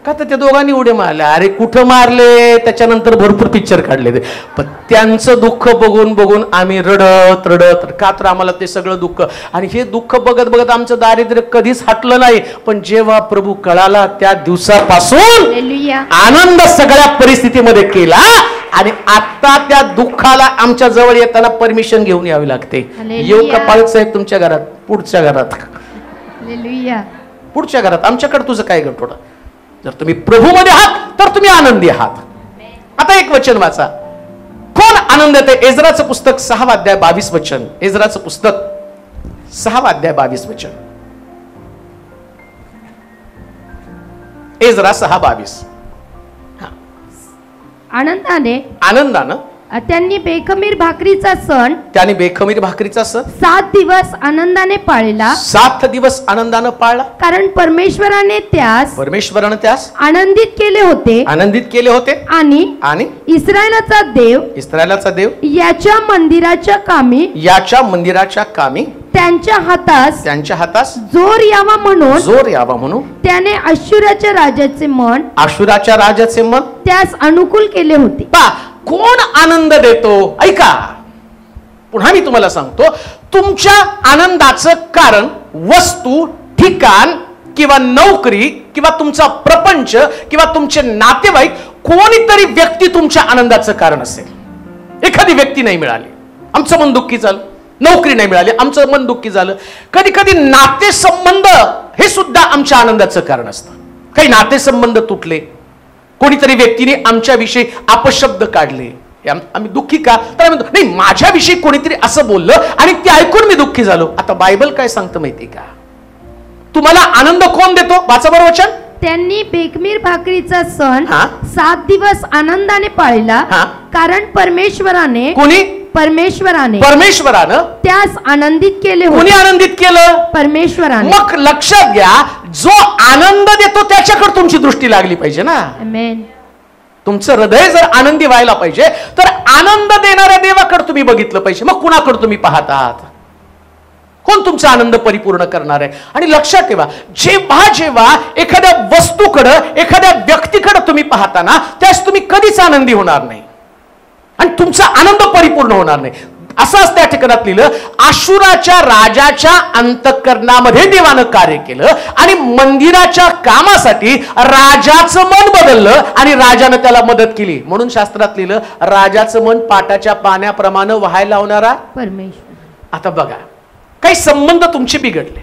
का तर त्या दोघांनी उड्या मारल्या. अरे कुठं मारले, त्याच्यानंतर भरपूर पिक्चर काढले ते, पण त्यांचं दुःख बघून बघून आम्ही रडत रडत, का तर आम्हाला ते सगळं दुःख आणि हे दुःख बघत बघत आमचं दारिद्र्य कधीच हटलं नाही. पण जेव्हा प्रभू कळाला त्या दिवसापासून हालेलुया. आनंद सगळ्या परिस्थितीमध्ये केला आणि आता त्या दुःखाला आमच्या जवळ येताना परमिशन घेऊन यावी लागते. हालेलुया. येऊ का पाळक साहेब तुमच्या घरात, पुढच्या घरात, हालेलुया. पुढच्या घरात, आमच्याकडे तुझं काय गटोडं. जर तुम्ही प्रभूमध्ये आहात तर तुम्ही आनंदी आहात. आता एक वचन वाचा, कोण आनंद येते. एजराचं पुस्तक 6 अध्याय 22 वचन. एजराचं पुस्तक 6 अध्याय 22 वचन. एजरा 6:22. आनंदाने आनंदानं त्यांनी बेखमीर भाकरीचा सण त्याने बेखमीर भाकरीचा सण 7 दिवस आनंदाने पाळला, 7 दिवस आनंदानं पाळला, कारण परमेश्वराने त्यास आनंदित केले होते आनंदित केले होते आणि इस्रायलाचा देव याच्या मंदिराच्या कामी त्यांच्या हातास जोर यावा म्हणून त्याने अश्शूराच्या राजाचे मन त्यास अनुकूल केले होते. कोण आनंद देतो. ऐका, पुन्हा मी तुम्हाला सांगतो, तुमच्या आनंदाचं कारण वस्तू, ठिकाण किंवा नोकरी किंवा तुमचा प्रपंच किंवा तुमचे नातेवाईक, कोणीतरी व्यक्ती तुमच्या आनंदाचं कारण असेल. एखादी व्यक्ती नाही मिळाली, आमचं मन दुःखी झालं. नोकरी नाही मिळाली, आमचं मन दुःखी झालं. कधी कधी नातेसंबंध हे सुद्धा आमच्या आनंदाचं कारण असतं. काही नातेसंबंध तुटले, कोणीतरी व्यक्तीने आमच्याविषयी अपशब्द काढले, आम्ही दुःखी का, तर आम्ही नाही, माझ्याविषयी कोणीतरी असं बोललं आणि ते ऐकून मी दुःखी झालो. आता बायबल काय सांगतं माहिती का, तुम्हाला आनंद कोण देतो. वाचा बरं वचन. त्यांनी बेखमीर भाकरीचा सण 7 दिवस आनंदाने पाळला, कारण परमेश्वरानं त्यास आनंदित केले होते. कोणी आनंदित केलं. परमेश्वराने. मग लक्षात घ्या, जो आनंद देतो त्याच्याकडे तुमची दृष्टी लागली पाहिजे ना. आमेन. तुमचं हृदय जर आनंदी व्हायला पाहिजे तर आनंद देणाऱ्या देवाकडे तुम्ही बघितलं पाहिजे. मग कुणाकडे तुम्ही पाहत आहात, कोण तुमचा आनंद परिपूर्ण करणार आहे. आणि लक्षात ठेवा, जेव्हा एखाद्या वस्तूकडे, एखाद्या व्यक्तीकडे तुम्ही पाहताना त्यास तुम्ही कधीच आनंदी होणार नाही आणि तुमचा आनंद परिपूर्ण होणार नाही. असंच त्या ठिकाणात लिहिलं, अश्शूराच्या राजाच्या अंतःकरणामध्ये देवानं कार्य केलं आणि मंदिराच्या कामासाठी राजाचं मन बदललं आणि राजानं त्याला मदत केली. म्हणून शास्त्रात लिहिलं, राजाचं मन पाटाच्या पाण्याप्रमाणे व्हायला लावणारा परमेश्वर. आता बघा, काही संबंध तुमचे बिघडले,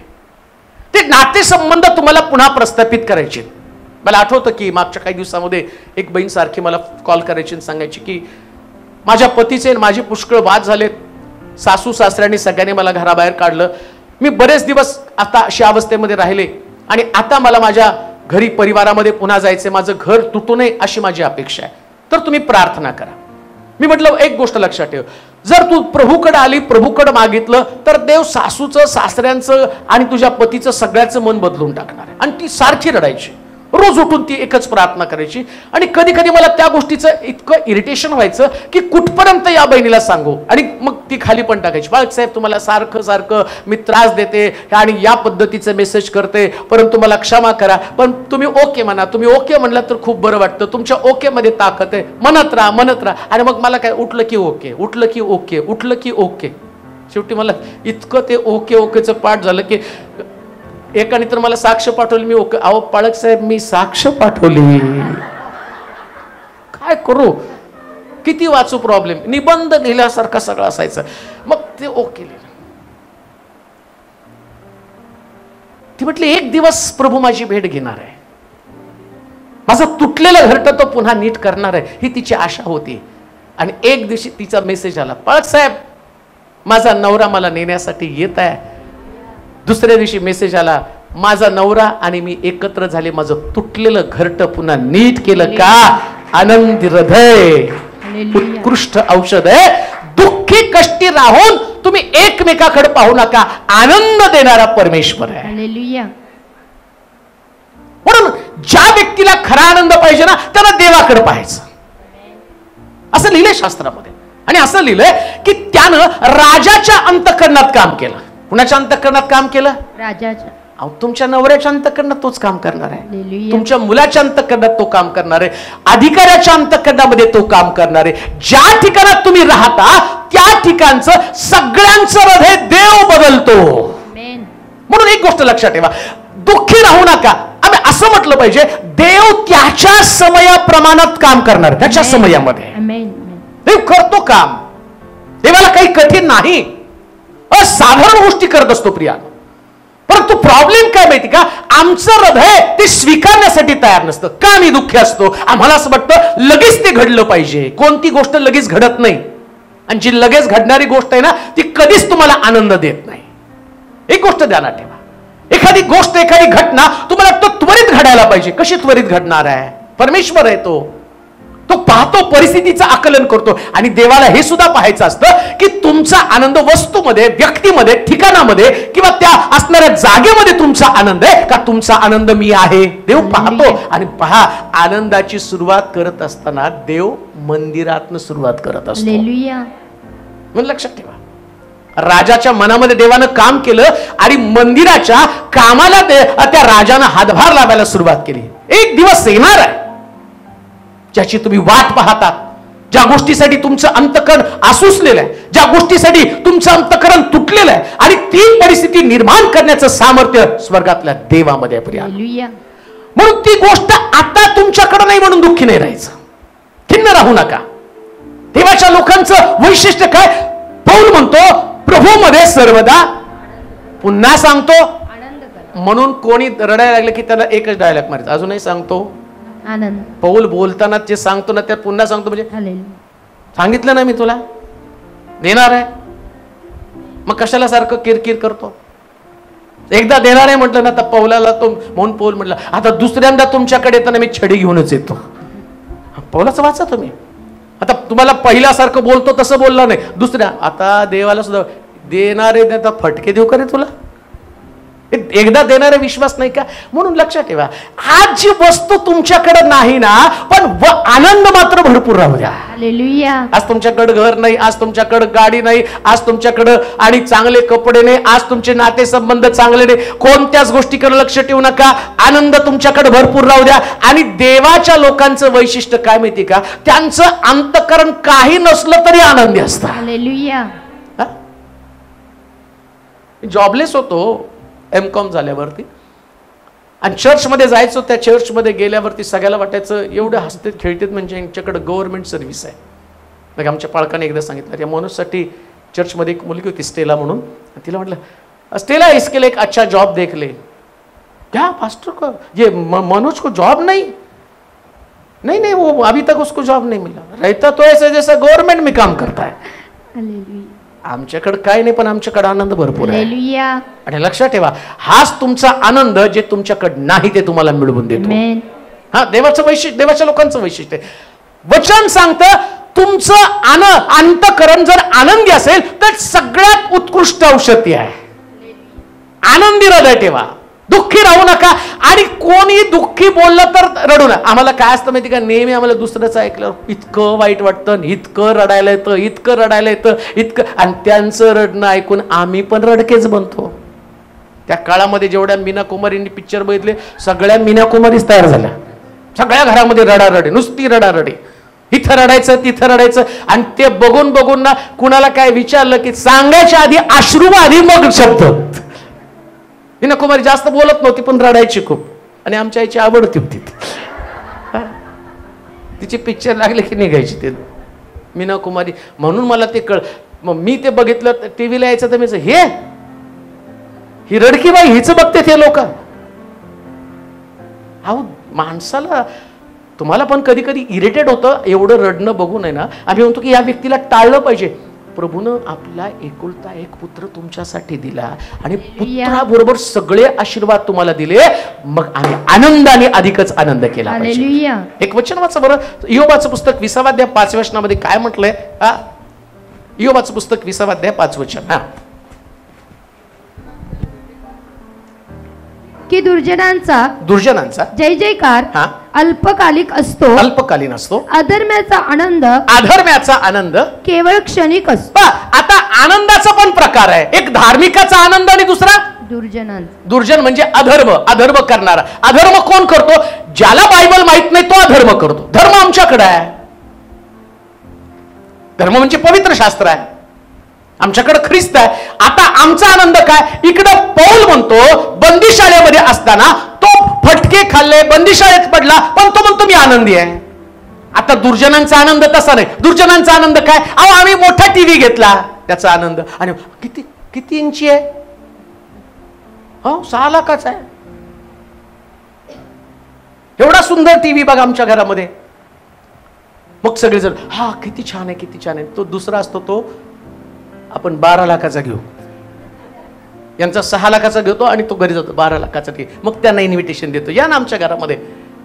ते नातेसंबंध तुम्हाला पुन्हा प्रस्थापित करायचे. मला आठवतं की मागच्या काही दिवसामध्ये एक बहीण सारखी मला कॉल करायची आणि सांगायची की माझ्या पतीचे माझे पुष्कळ वाद झालेत, सासू सासऱ्यांनी सगळ्यांनी मला घराबाहेर काढलं, मी बरेच दिवस आता अशा अवस्थेमध्ये राहिले आणि आता मला माझ्या घरी परिवारामध्ये पुन्हा जायचे, माझं घर तुटू नये अशी माझी अपेक्षा आहे, तर तुम्ही प्रार्थना करा. मी म्हटलं एक गोष्ट लक्षात ठेव, जर तू प्रभूकडे आली, प्रभूकडे मागितलं तर देव सासूचं, सासऱ्यांचं आणि तुझ्या पतीचं सगळ्याचं मन बदलून टाकणार आहे. आणि ती सारखी रडायची, रोज उठून ती एकच प्रार्थना करायची. आणि कधी कधी मला त्या गोष्टीचं इतकं इरिटेशन व्हायचं की कुठपर्यंत या बहिणीला सांगू. आणि मग ती खाली पण टाकायची, बाळक साहेब तुम्हाला सारखं सारखं मी त्रास देते आणि या पद्धतीचं मेसेज करते, परंतु मला क्षमा करा, पण तुम्ही ओके म्हणा. तुम्ही ओके म्हणलं तर खूप बरं वाटतं, तुमच्या ओके मध्ये ताकद आहे, म्हणत राहा. आणि मग मला काय, उठलं की ओके, उठलं की ओके, उठलं की ओके. शेवटी मला इतकं ते ओकेचं पाठ झालं की एकाने तर मला साक्ष पाठवली. मी ओके, अहो पाळक साहेब मी साक्ष पाठवली, काय करू, किती वाचू, प्रॉब्लेम, निबंध लिहिल्यासारखं सगळं असायचं. मग ते ओके लिहिलं. ती म्हटली एक दिवस प्रभू माझी भेट घेणार आहे, माझं तुटलेलं घरटं तो पुन्हा नीट करणार आहे, ही तिची आशा होती. आणि एक दिवशी तिचा मेसेज आला, पाळक साहेब माझा नवरा मला नेण्यासाठी येत आहे. दुसऱ्या दिवशी मेसेज आला, माझा नवरा आणि मी एकत्र झाले, माझं तुटलेलं घरटं पुन्हा नीट केलं का. आनंदी हृदय उत्कृष्ट औषध आहे. दुःखी कष्टी राहून तुम्ही एकमेकाकडे पाहू नका, आनंद देणारा परमेश्वर आहे. हालेलुया. म्हणून ज्या व्यक्तीला खरा आनंद पाहिजे ना, त्याला देवाकडे पाहायचं, असं लिहिलंय शास्त्रामध्ये. आणि असं लिहिलंय की त्यानं राजाच्या अंतःकरणात काम केलं. कुणाच्या अंतःकरणात काम केलं. राजाच्या. अहो, तुमच्या नवऱ्याच्या अंतःकरणात तोच काम करणार आहे, हालेलुया. तुमच्या मुलाच्या अंतःकरणात तो काम करणार आहे, अधिकाऱ्याच्या अंतःकरणामध्ये तो काम करणार आहे. ज्या ठिकाणात तुम्ही राहता त्या ठिकाणचं सगळ्यांचं हृदय देव बदलतो. आमेन. म्हणून एक गोष्ट लक्षात ठेवा, दुःखी राहू नका. आम्ही असं म्हटलं पाहिजे, देव त्याच्या समयाप्रमाणात काम करणार, त्याच्या समयामध्ये आमेन. देव करतो काम. देवाला काही कठीण नाही, असाधारण गोष्टी करत असतो प्रिया. परंतु प्रॉब्लेम काय माहिती का, आमचं हृदय ते स्वीकारण्यासाठी तयार नसतं. का मी दुःखी असतो? आम्हाला असं वाटतं लगेच ते घडलं पाहिजे. कोणती गोष्ट लगेच घडत नाही, आणि जी लगेच घडणारी गोष्ट आहे ना ती कधीच तुम्हाला आनंद देत नाही. एक गोष्ट ध्यानात ठेवा, एखादी गोष्ट, एखादी घटना तुम्हाला वाटतं त्वरित घडायला पाहिजे. कशी त्वरित घडणार आहे? परमेश्वर आहे तो पाहतो, परिस्थितीचं आकलन करतो. आणि देवाला हे सुद्धा पाहायचं असतं की तुमचा आनंद वस्तूमध्ये, व्यक्तीमध्ये, ठिकाणामध्ये किंवा त्या असणाऱ्या जागेमध्ये तुमचा आनंद आहे का, तुमचा आनंद मी आहे. देव पाहतो. आणि पहा, आनंदाची सुरुवात करत असताना देव मंदिरातनं सुरुवात करत असतो. हालेलुया. म्हणून लक्षात ठेवा, राजाच्या मनामध्ये देवानं काम केलं आणि मंदिराच्या कामाला त्या राजानं हातभार लावायला सुरुवात केली. एक दिवस येणार आहे ज्याची तुम्ही वाट पाहतात, ज्या गोष्टीसाठी तुमचं अंतःकरण आसुसलेलं आहे, ज्या गोष्टीसाठी तुमचं अंतःकरण तुटलेलं आहे, आणि ती परिस्थिती निर्माण करण्याचं सामर्थ्य स्वर्गातल्या देवामध्ये आहे प्रिया. हालेलुया. म्हणून ती गोष्ट आता तुमच्याकडे नाही म्हणून दुःखी नाही राहायचं, खिन्न राहू नका. देवाच्या लोकांचं वैशिष्ट्य काय? पौल म्हणतो, प्रभूमध्ये सर्वदा, पुन्हा सांगतो, आनंद करा. म्हणून कोणी रडायला लागलं की त्याला एकच डायलॉग मारायचा, अजूनही सांगतो. आनंद. पौल बोलताना जे सांगतो ना, त्यात पुन्हा सांगतो. म्हणजे हालेलुया. सांगितलं ना मी तुला देणार आहे, मग कशाला सारखं किरकिर करतो? एकदा देणार आहे म्हटलं ना, तर पौलाला तो म्हणून पौल म्हटलं, आता दुसऱ्यांदा तुमच्याकडे येताना मी छडी घेऊनच येतो. पौलाचं वाचा तुम्ही. आता तुम्हाला पहिल्यासारखं बोलतो तसं बोलला नाही, दुसऱ्या आता देवाला सुद्धा देणार आहे, आता फटके देऊ का रे तुला? एकदा देणारा विश्वास नाही का? म्हणून लक्षात ठेवा, आज जी वस्तू तुमच्याकडे नाही ना, पण आनंद मात्र भरपूर राहू द्या. हालेलुया. आज तुमच्याकडे घर नाही, आज तुमच्याकडे गाडी नाही, आज तुमच्याकडे आणि चांगले कपडे नाही, आज तुमचे नातेसंबंध चांगले नाही, कोणत्याच गोष्टीकडे लक्ष ठेवू नका. आनंद तुमच्याकडे भरपूर राहू द्या. आणि देवाच्या लोकांचं वैशिष्ट्य काय माहिती का, त्यांचं अंतःकरण काही नसलं तरी आनंदी असतं. हालेलुया. जॉबलेस होतो M.Com झाल्यावरती, आणि चर्चमध्ये जायचो. त्या चर्चमध्ये गेल्यावरती सगळ्याला वाटायचं एवढं हसतेत खेळतेत म्हणजे यांच्याकडे गव्हर्नमेंट सर्व्हिस आहे. मग आमच्या पालकाने एकदा सांगितलं, या मनोजसाठी चर्चमध्ये एक मुलगी होती स्टेला म्हणून, तिला म्हटलं, स्टेला इसके लिए एक अच्छा जॉब देख ले. क्या पास्टर को ये मनोज को जॉब नहीं, नहीं नहीं वो अभी तक उसको जॉब नहीं मिला, रहता तो ऐसे जैसा गवर्नमेंट में काम करता है. हालेलुया. आमच्याकडे काय नाही, पण आमच्याकडे आनंद भरपूर आहे. हालेलुया. आणि लक्षात ठेवा, हाच तुमचा आनंद जे तुमच्याकडे नाही ते तुम्हाला मिळवून देतो. आमेन. हा देवाचं वैशिष्ट्य, देवाच्या लोकांचं वैशिष्ट्य आहे. वचन सांगतं, तुमचं अंतःकरण जर आनंदी असेल तर सगळ्यात उत्कृष्ट औषधी आहे. आनंदी हृदय ठेवा, दुःखी राहू नका. आणि कोणी दुःखी बोललं तर रडू नका. आम्हाला काय असतं माहिती का, नेहमी आम्हाला दुसऱ्याचं ऐकलं इतकं वाईट वाटतं, इतकं रडायला येतं, इतकं रडायला येतं, इतकं. आणि त्यांचं रडणं ऐकून आम्ही पण रडकेच बनतो. त्या काळामध्ये जेवढ्या मीना कुमारींनी पिक्चर बघितले, सगळ्या मीना कुमारीच तयार झाल्या. सगळ्या घरामध्ये रडारडी, नुसती रडारडी, इथं रडायचं तिथं रडायचं. आणि ते बघून बघून ना, कुणाला काय विचारलं की सांगायच्या आधी अश्रू, आधी मग शब्द. मीना कुमारी जास्त बोलत नव्हती पण रडायची खूप, आणि आमच्या आईची आवडती होती. तिचे पिक्चर लागले की निघायची ते मीना कुमारी. म्हणून मला ते मग मी ते बघितलं टीव्हीला यायचं तर मी हे ही रडकी बाई हिच बघते ते लोक. अहो माणसाला, तुम्हाला पण कधी कधी इरिटेट होतं एवढं रडणं बघून आहे ना. आम्ही म्हणतो की या व्यक्तीला टाळलं पाहिजे. प्रभूनं आपला एकुलता एक पुत्र तुमच्यासाठी दिला, आणि पुत्राबरोबर सगळे आशीर्वाद तुम्हाला दिले. मग आम्ही आनंदाने अधिकच आनंद केला पाहिजे. एक वचन वाचा बरं, इयोबाचं पुस्तक 20 अध्याय 5 वचनामध्ये काय म्हटलंय? इयोबाचं पुस्तक 20 अध्याय 5 वचन. की दुर्जनांचा जय जयकार अल्पकालिक असतो, अल्पकालीन असतो. अधर्म्याचा आनंद केवळ क्षणिक असतो. आता आनंदाचा पण प्रकार आहे, एक धार्मिकाचा आनंद आणि दुसरा दुर्जन म्हणजे अधर्म करणारा. अधर्म कोण करतो? ज्याला बायबल माहित नाही तो अधर्म करतो. धर्म आमच्याकडे आहे. धर्म म्हणजे पवित्र शास्त्र आहे. आमच्याकडे ख्रिस्त आहे. आता आमचा आनंद काय? इकडं पौल म्हणतो बंदीशाळेमध्ये असताना तो फटके खाल्ले, बंदीशाळेत पडला, पण तो म्हणतो मी आनंदी आहे. आता दुर्जनांचा आनंद तसा नाही. दुर्जनांचा आनंद काय? अहो आम्ही मोठा टीव्ही घेतला, त्याचा आनंद. आणि किती इंची आहे? हो 6 लाखाचा आहे. एवढा सुंदर टीव्ही बघा आमच्या घरामध्ये. मग सगळेजण हा किती छान आहे, किती छान आहे. तो दुसरा असतो तो आपण 12 लाखाचा घेऊ. यांचा 6 लाखाचा घेतो आणि तो घरी जातो 12 लाखाचा टीव्ही. मग त्यांना इन्व्हिटेशन देतो, या ना आमच्या घरामध्ये.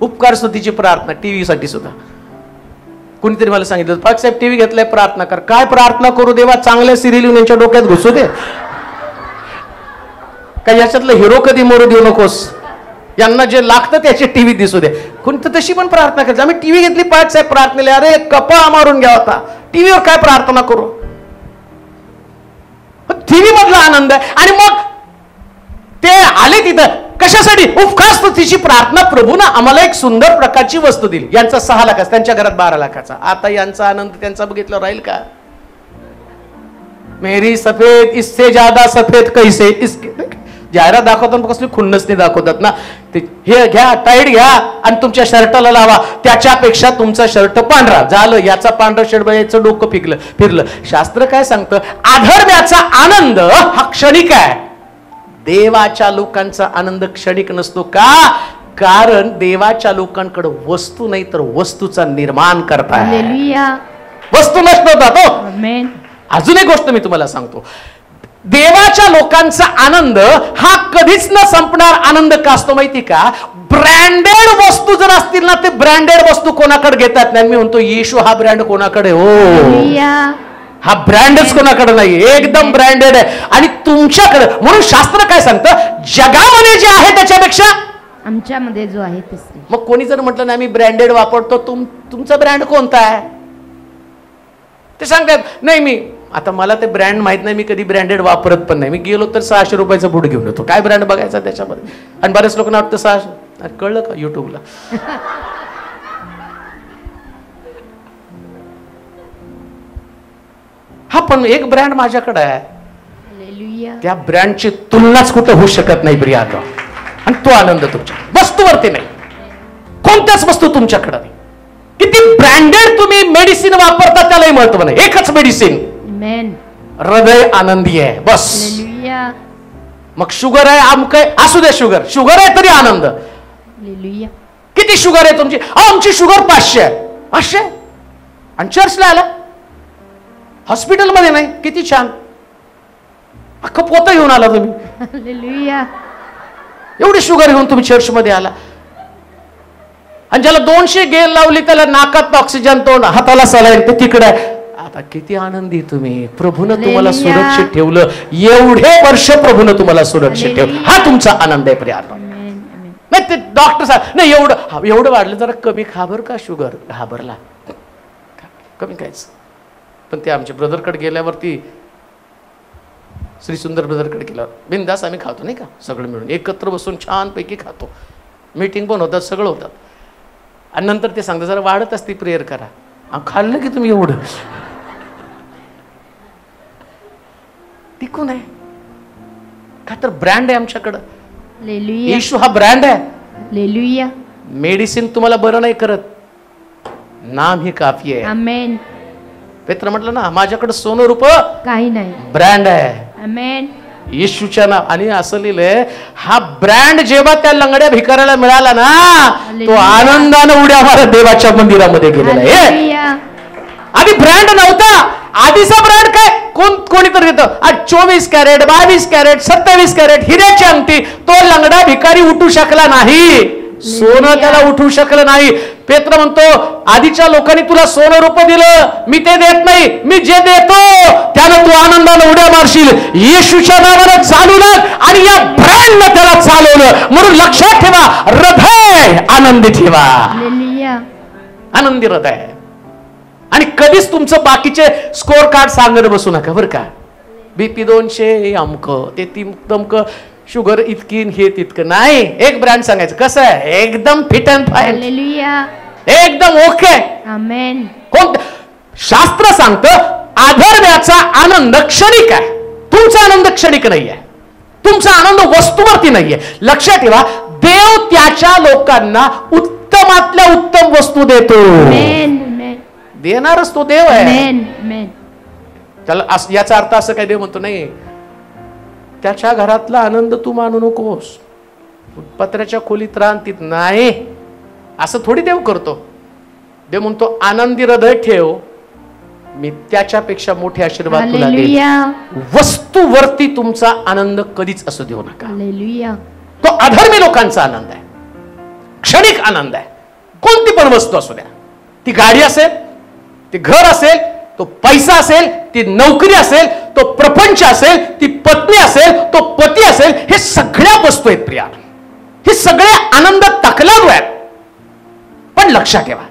उपकार स्तुतीची प्रार्थना टीव्ही साठी सुद्धा. कोणीतरी मला सांगितलं पाक साहेब टीव्ही घेतलाय, प्रार्थना कर. काय प्रार्थना करू देवा? चांगल्या सिरियल यांच्या डोक्यात घुसू दे. काय याच्यातलं हिरो कधी मरू देऊ नकोस. यांना जे लागतं त्याचे टीव्ही दिसू दे. कोणतं तशी पण प्रार्थना करायची. आम्ही टीव्ही घेतली पाठ साहेब प्रार्थनेला. अरे कपाळ मारून घ्या होता. टीव्हीवर काय प्रार्थना करू? टीव्ही मधला आनंद आहे. आणि मग ते आले तिथं कशासाठी? उपकार स्तुतीची प्रार्थना. प्रभूनं आम्हाला एक सुंदर प्रकारची वस्तू दिली. यांचा 6 लाखाचा, त्यांच्या घरात 12 लाखाचा. आता यांचा आनंद त्यांचा बघितलं राहील का? मेरी सफेद इससे ज्यादा सफेद कैसे. इसके जाहिरात दाखवताना कसली खुन्नसनी दाखवतात ना. ते हे घ्या, टाईट घ्या आणि तुमच्या शर्टाला लावा, त्याच्यापेक्षा तुमचा शर्ट पांढरा झालं. याचा पांढरा शर्ट याचं डोकं फिरलं. शास्त्र काय सांगतं? अधर्म्याचा आनंद हा क्षणिक आहे. देवाच्या लोकांचा आनंद क्षणिक नसतो. का? कारण देवाच्या लोकांकडे वस्तू नाही तर वस्तूचा निर्माण करताय. वस्तू नष्ट होतात. अजून एक गोष्ट मी तुम्हाला सांगतो. देवाच्या लोकांचा आनंद हा कधीच न संपणार आनंद का असतो माहिती का? ब्रँडेड वस्तू जर असतील ना, ते ब्रँडेड वस्तू कोणाकडे घेतात नाही. मी म्हणतो येशू हा ब्रँड कोणाकडे? हो, हा ब्रँडच कोणाकडे नाही. एकदम ब्रँडेड आहे आणि तुमच्याकडे. म्हणून शास्त्र काय सांगतं? जगामध्ये जे आहे त्याच्यापेक्षा आमच्यामध्ये जो आहे ते. मग कोणी जर म्हटलं नाही मी ब्रँडेड वापरतो, तुमचा ब्रँड कोणता आहे? ते सांगतात नाही मी. आता मला ते ब्रँड माहित नाही, मी कधी ब्रँडेड वापरत पण नाही. मी गेलो तर 600 रुपयाचा बूट घेऊन येतो. काय ब्रँड बघायचा त्याच्यामध्ये? आणि बऱ्याच लोकांना वाटतं 600. कळलं का युट्यूबला? हा पण एक ब्रँड माझ्याकडे आहे. त्या ब्रँडची तुलनाच कुठं होऊ शकत नाही प्रिया. आणि तो आनंद तुमच्या वस्तूवरती नाही, कोणत्याच वस्तू तुमच्याकडे नाही. किती ब्रँडेड तुम्ही मेडिसिन वापरता त्यालाही महत्व नाही. एकच मेडिसिन, हृदय आनंदी आहे बस. मग शुगर आहे, आमक असू दे, शुगर आहे तरी आनंद. किती शुगर आहे तुमची? आमची शुगर 500 आहे. 500 आणि चर्चला आला, हॉस्पिटलमध्ये नाही. किती छान, अख्खं पोतं घेऊन आला तुम्ही. एवढी शुगर घेऊन तुम्ही चर्चमध्ये आला. आणि ज्याला 200 गेल लावली त्याला नाकात ऑक्सिजन, तो हाताला सलाईन, ते तिकडे. आता किती आनंदी तुम्ही. प्रभूनं तुम्हाला सुरक्षित ठेवलं. एवढे वर्ष प्रभूनं तुम्हाला सुरक्षित ठेवलं. हा तुमचा आनंद आहे प्रिया. नाही ते डॉक्टर साहेब नाही एवढं वाढलं, जरा कमी खा बरं का. शुगर घाबरला, कमी खायचं. पण ते आमच्या ब्रदरकडे गेल्यावरती, श्री सुंदर ब्रदरकडे गेल्यावर बिनदास आम्ही खातो नाही का, सगळं मिळून एकत्र बसून छानपैकी खातो. मीटिंग पण होतात, सगळं होतात. आणि नंतर ते सांगतात जरा वाढत असते प्रेयर करा. खाल्लं की तुम्ही एवढं टिकून आहे का? तर ब्रँड आहे आमच्याकडं. येशू हा ब्रँड आहे. मेडिसिन तुम्हाला बरं नाही करत, नाम ही काफी आहे. आमेन. पेत्र म्हटलं ना, माझ्याकडे सोनं रूप काही नाही, ब्रँड आहे. आमेन. येशूच्या नाव. आणि असं लिहिलंय, हा ब्रँड जेव्हा त्या लंगड्या भिकाऱ्याला मिळाला ना, तो आनंदानं उड्या मारत देवाच्या मंदिरामध्ये गेलेला आहे. आधी ब्रँड नव्हता. आधीचा ब्रँड काय? कोणीतरी येतं 24 कॅरेट, 22 कॅरेट, 27 कॅरेट हिऱ्याची अंगठी. तो लंगडा भिकारी उठू शकला नाही, सोनं त्याला उठू शकलं नाही. पेत्र म्हणतो, आधीच्या लोकांनी तुला सोनं रूप दिलं, मी ते देत नाही. मी जे देतो त्यानं तू आनंदानं उड्या मारशील. येशूच्या नावानं चालू लाग आणि या ब्रँडनं त्याला चालवलं. म्हणून लक्षात ठेवा, हृदय आनंदी ठेवा. आनंदी हृदय. आणि कधीच तुमचं बाकीचे स्कोर कार्ड सांगत बसू नका बरं का. BP 200 अमक ते तमक. शुगर इतकी हे तितकं नाही. एक ब्रँड सांगायचं कसं आहे, एकदम फिट अँड फाईन, हालेलुया. एकदम ओके. आमेन. कोण शास्त्र सांगतं अधर्म्याचा आनंद क्षणिक आहे, तुमचा आनंद क्षणिक नाहीये, तुमचा आनंद वस्तूवरती नाहीये. लक्षात ठेवा, देव त्याच्या लोकांना उत्तमातल्या उत्तम वस्तू देतो. देणारच तो देव आहे. त्याला याचा अर्थ असं काय देव म्हणतो नाही, त्याच्या घरातला आनंद तू मानू नकोस, पत्र्याच्या खोलीत राहतीत नाही, असं थोडी देव करतो. देव म्हणतो आनंदी हृदय ठेव, मी त्याच्यापेक्षा मोठे आशीर्वाद तुला देईन. वस्तूवरती तुमचा आनंद कधीच असू देऊ नका. तो अधर्मी लोकांचा आनंद आहे, क्षणिक आनंद आहे. कोणती पण वस्तू असू द्या, ती गाडी असेल, ते घर असेल, तो पैसा असेल, ती नोकरी असेल, तो प्रपंच असेल, ती पत्नी असेल, तो पती असेल, हे सगळ्या वस्तू आहेत प्रिया, हे सगळे आनंद तकलादू आहेत. पण लक्षात ठेवा,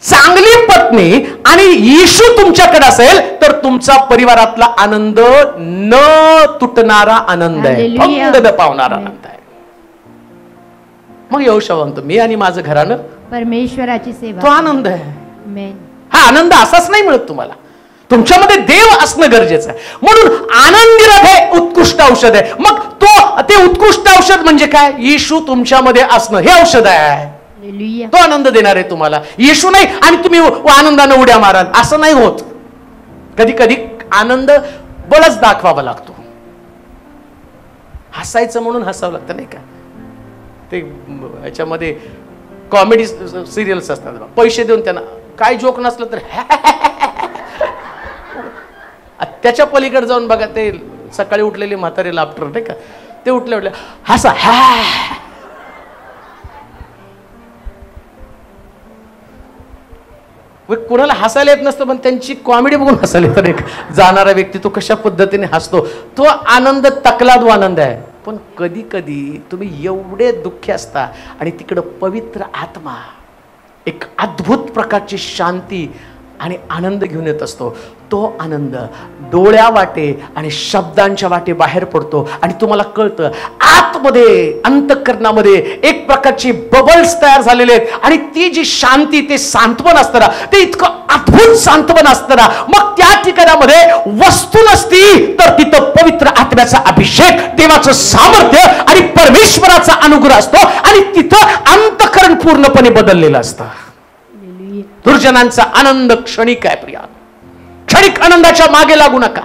चांगली पत्नी आणि येशू तुमच्याकडे असेल तर तुमचा परिवारातला आनंद न तुटणारा आनंद आहे, भंग पावणारा आनंद आहे. मग येऊशा म्हणतो मी आणि माझं घरानं परमेश्वराची सेवा, तो आनंद आहे. हा आनंद असाच नाही मिळत तुम्हाला, तुमच्यामध्ये देव असणं गरजेचं आहे. म्हणून आनंदी हृदय उत्कृष्ट औषध आहे. मग ते उत्कृष्ट औषध म्हणजे काय, येशू तुमच्यामध्ये असणं हे औषध आहे. तो आनंद देणार आहे तुम्हाला. येशू नाही आणि तुम्ही आनंदाने उड्या माराल असं नाही होत. कधी कधी आनंद बळच दाखवावा लागतो. हसायचं म्हणून हसावं लागतं नाही का. ते याच्यामध्ये कॉमेडी सिरियल्स असतात, पैसे देऊन त्यांना काय जोक नसलं तर त्याच्या पलीकडे जाऊन बघा, ते सकाळी उठलेले म्हातारे लाफ्टर नाही का, ते उठले हसा, कुणाला हसायला येत नसतं पण त्यांची कॉमेडी बघून हसायला येतं. जाणारा व्यक्ती तो कशा पद्धतीने हसतो, तो आनंद तकलादू आनंद आहे. पण कधी कधी तुम्ही एवढे दुःखी असता आणि तिकडं पवित्र आत्मा एक अद्भुत प्रकारची शांती आणि आनंद घेऊन येत असतो. तो आनंद डोळ्या वाटे आणि शब्दांच्या वाटे बाहेर पडतो आणि तुम्हाला कळतं आतमध्ये अंतःकरणामध्ये एक प्रकारची बबल्स तयार झालेले आहेत आणि ती जी शांती, ते सांत्वन असतं ना, ते इतकं अद्भुत सांत्वन असतं ना. मग त्या ठिकाणामध्ये वस्तू नसती तर तिथं पवित्र आत्म्याचा अभिषेक, देवाचं सामर्थ्य आणि परमेश्वराचा अनुग्रह असतो आणि तिथं अंतःकरण पूर्णपणे बदललेलं असतं. दुर्जनांचा आनंद क्षणिक आहे प्रिया, क्षणिक आनंदाच्या मागे लागू नका.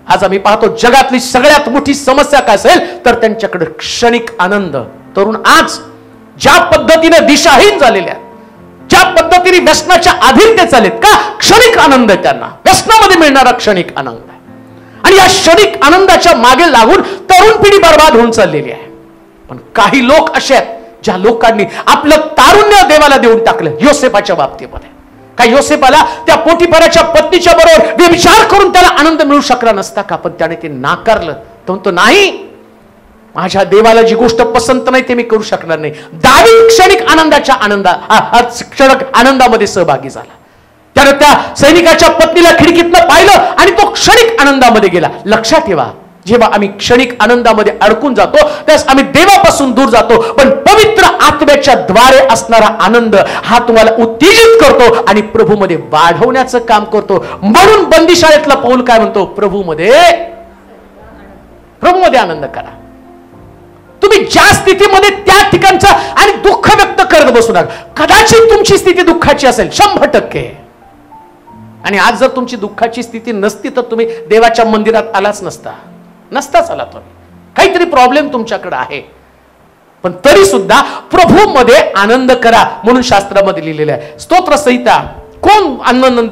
आज आम्ही पाहतो जगातली सगळ्यात मोठी समस्या काय असेल तर त्यांच्याकडे क्षणिक आनंद. तरुण आज ज्या पद्धतीने दिशाहीन झालेल्या, ज्या पद्धतीने व्यसनाच्या अधीन ते चालेत का, क्षणिक आनंद आहे त्यांना, व्यसनामध्ये मिळणारा क्षणिक आनंद आहे. आणि या क्षणिक आनंदाच्या मागे लागून तरुण पिढी बर्बाद होऊन चाललेली आहे. पण काही लोक असे आहेत ज्या लोकांनी आपलं तारुण्य देवाला देऊन टाकलं. योसेफाच्या बाबतीमध्ये काय, योसेफाला त्या पोटिफाराच्या पत्नीच्या बरोबर व्यभिचार करून त्याला आनंद मिळू शकला नसता का, पण त्याने ते नाकारलं. तो म्हणतो नाही, माझ्या देवाला जी गोष्ट पसंत नाही ते मी करू शकणार नाही. दावीद क्षणिक आनंदाच्या क्षणिक आनंदामध्ये सहभागी झाला. त्याने त्या सैनिकाच्या पत्नीला खिडकीतनं पाहिलं आणि तो क्षणिक आनंदामध्ये गेला. लक्षात ठेवा, जेव्हा आम्ही क्षणिक आनंदामध्ये अडकून जातो त्यास आम्ही देवापासून दूर जातो. पण पवित्र आत्म्याच्या द्वारे असणारा आनंद हा तुम्हाला उत्तेजित करतो आणि प्रभूमध्ये वाढवण्याचं काम करतो. म्हणून बंदीशाळेतला पौल काय म्हणतो, प्रभूमध्ये आनंद करा. तुम्ही ज्या स्थितीमध्ये त्या ठिकाणचा आणि दुःख व्यक्त करत बसू नका. कदाचित तुमची स्थिती दुःखाची असेल 100%, आणि आज जर तुमची दुःखाची स्थिती नसती तर तुम्ही देवाच्या मंदिरात आलाच नसताच आला. तुम्ही काहीतरी प्रॉब्लेम तुमच्याकडे आहे. पण तरी सुद्धा प्रभूमध्ये आनंद करा म्हणून शास्त्रामध्ये लिहिलेलं आहे. स्तोत्रसंहिता कोण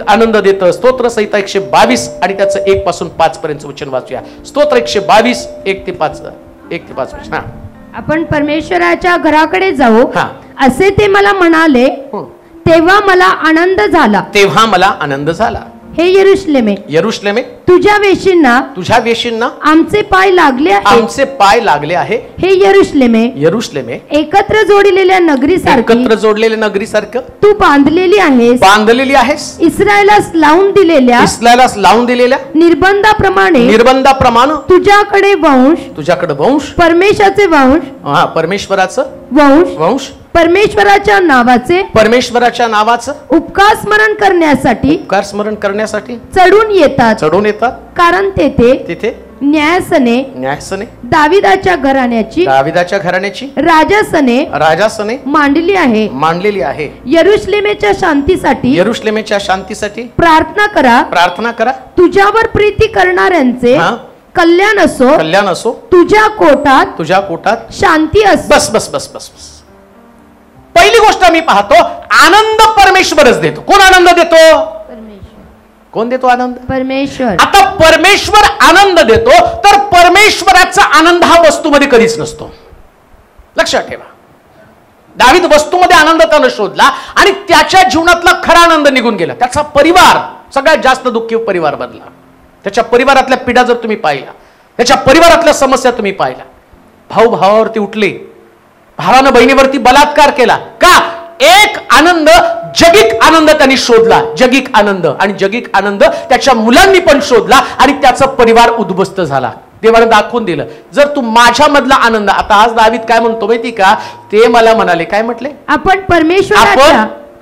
आनंद देतं, स्तोत्रसंहिता 122 आणि त्याचं 1 पासून 5 पर्यंत वचन वाचूया. स्तोत्र 122 1 ते 5 वचन. आपण परमेश्वराच्या घराकडे जाऊ असे ते मला म्हणाले, तेव्हा मला आनंद झाला. हे यरुशलेमे, यरुशलेमे, तुझ्या वेशींना तुझ्या वेशींना आमचे पाय लागले आहेत. आमचे पाय लागले आहे. हे यरुशलेमे, यरुशलेमे, एकत्र जोडलेल्या नगरीसारखी, एकत्र जोडलेल्या नगरीसारखं तू बांधलेली आहेस. बांधलेली आहेस. इस्रायलास लावून दिलेल्या, इस्रायलास लावून दिलेल्या निर्बंधाप्रमाणे, निर्बंधाप्रमाणे तुझ्याकडे वंश, तुझ्याकडे वंश, परमेशाचे वंश, हा परमेश्वराचं वंश, वंश, परमेश्वराच्या नावाचे, परमेश्वराच्या नावाचं उपकार स्मरण करण्यासाठी, उपकार स्मरण करण्यासाठी चढून येतात. चढून येतात. कारण तेथे तिथे न्यायासने, न्यायासने, दाविदाच्या घराण्याची, दाविदाच्या घराण्याची, राजासने, राजासने मांडली आहे. मांडलेली आहे. यरुशलेमेच्या शांतीसाठी, यरुशलेमेच्या शांतीसाठी प्रार्थना करा. प्रार्थना करा. तुझ्यावर प्रीती करणाऱ्यांचे हा, कल्याण असो. कल्याण असो. तुझ्या कोटात, तुझ्या पोटात शांती असो. बस बस बस बस बस. पहिली गोष्ट मी पाहतो, आनंद परमेश्वरच देतो. कोण आनंद देतो? कोण देतो आनंद? परमेश्वर. आता परमेश्वर आनंद देतो, तर परमेश्वराचा आनंद हा वस्तूमध्ये कधीच नसतो. लक्षात ठेवा. दावीद वस्तूमध्ये आनंद त्यानं शोधला आणि त्याच्या जीवनातला खरा आनंद निघून गेला. त्याचा परिवार सगळ्यात जास्त दुःखी परिवार बनला. त्याच्या परिवारातल्या पिढा जर तुम्ही पाहिल्या, त्याच्या परिवारातल्या समस्या तुम्ही पाहिल्या, भाऊ भावावरती उठले, भावानं बहिणीवरती बलात्कार केला. का? एक आनंद, जगिक आनंद त्यांनी शोधला. जगिक आनंद. आणि जगिक आनंद त्याच्या मुलांनी पण शोधला आणि त्याचा परिवार उद्ध्वस्त झाला. देवाने दाखवून दिलं, जर तू माझ्या मधला आनंद. आता आज दावीद काय म्हणतो माहिती का? ते मला म्हणाले, काय म्हटले? आपण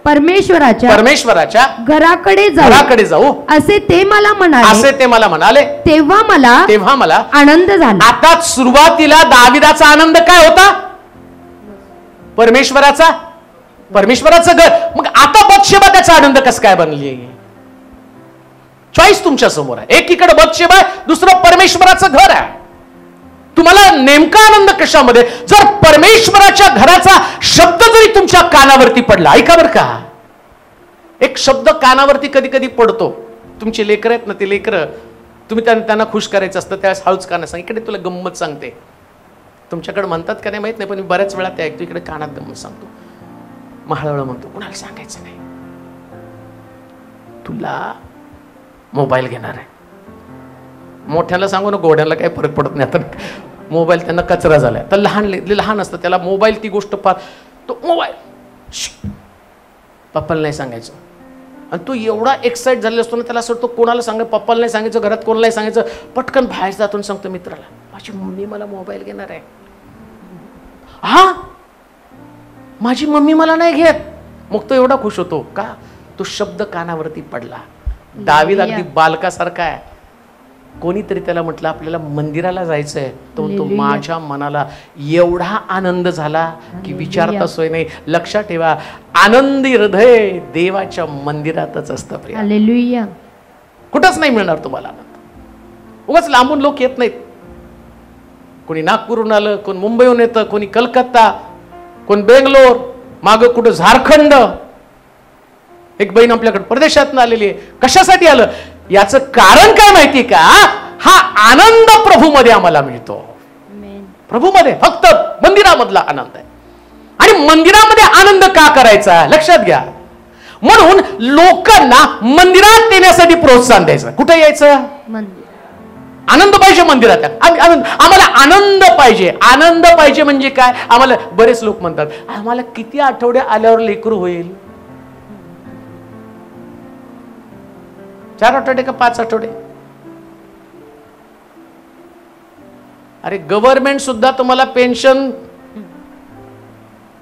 परमेश्वराच्या घराकडे जाऊ असे ते मला म्हणाले. तेव्हा मला आनंद झाला. आता सुरुवातीला दाविदाचा आनंद काय होता? परमेश्वराचं घर. मग आता बत्शेबा त्याचा आनंद कस काय बनली? चॉईस तुमच्या समोर आहे. एकीकडे बत्शेबा, दुसरं परमेश्वराचं घर आहे. तुम्हाला नेमका आनंद कशामध्ये? जर परमेश्वराच्या घराचा शब्द जरी तुमच्या कानावरती पडला, ऐका बरं का, एक शब्द कानावरती कधी कधी पडतो. तुमचे लेकर आहेत ना, ते लेकर तुम्ही त्यांना खुश करायचं असतं, त्यावेळेस हळूच काना सांग. इकडे तुला गंमत सांगते. तुमच्याकडे म्हणतात का नाही माहित नाही, पण मी बऱ्याच वेळा ते ऐकतो. इकडे कानात गंमत सांगतो. हळूहळू म्हणतो, कुणाला सांगायचं नाही. तुला मोबाईल घेणार आहे. मोठ्याला सांगू ना, घोड्याला काही फरक पडत नाही. आता मोबाईल त्यांना कचरा झालाय. तर लहान असतं, त्याला मोबाईल ती गोष्ट पाहत, तो मोबाईल पप्पाला नाही सांगायचं. आणि तो एवढा एक्साइट झालेला असतो ना, त्याला असं वाटतं कोणाला सांगायचं, पप्पाला नाही सांगायचं, घरात कोणालाही सांगायचं. पटकन बाहेर जातो सांगतो मित्राला, माझी मम्मी मला मोबाईल घेणार आहे. हा, माझी मम्मी मला नाही घेत. मग तो एवढा खुश होतो का? तो शब्द कानावरती पडला. दावीद अगदी बालकासारखा आहे. कोणीतरी त्याला म्हटलं आपल्याला मंदिराला जायचंय, तो माझ्या मनाला एवढा आनंद झाला की विचारता सोय नाही. लक्षात ठेवा, आनंदी हृदय देवाच्या मंदिरातच असतं. हालेलुया. कुठंच नाही मिळणार तुम्हाला आनंद. उगाच लांबून लोक येत नाहीत. कोणी नागपूरहून आलं, कोण मुंबईहून येतं, कोणी कलकत्ता, कोण बेंगलोर, मागं कुठं झारखंड. एक बहीण आपल्याकडे परदेशातून आलेली आहे. कशासाठी आलं? याचं कारण काय माहिती का? हा आनंद प्रभूमध्ये आम्हाला मिळतो. प्रभूमध्ये, फक्त मंदिरामधला आनंद आहे. आणि मंदिरामध्ये आनंद का करायचा? लक्षात घ्या. म्हणून लोकांना मंदिरात येण्यासाठी प्रोत्साहन द्यायचं. कुठे यायचं? आनंद पाहिजे मंदिरात. आम्हाला आनंद पाहिजे. आनंद पाहिजे म्हणजे काय? आम्हाला बरेच लोक म्हणतात, आम्हाला किती आठवडे आल्यावर लेकरू होईल? 4 आठवडे का 5 आठवडे? अरे गव्हर्नमेंट सुद्धा तुम्हाला पेन्शन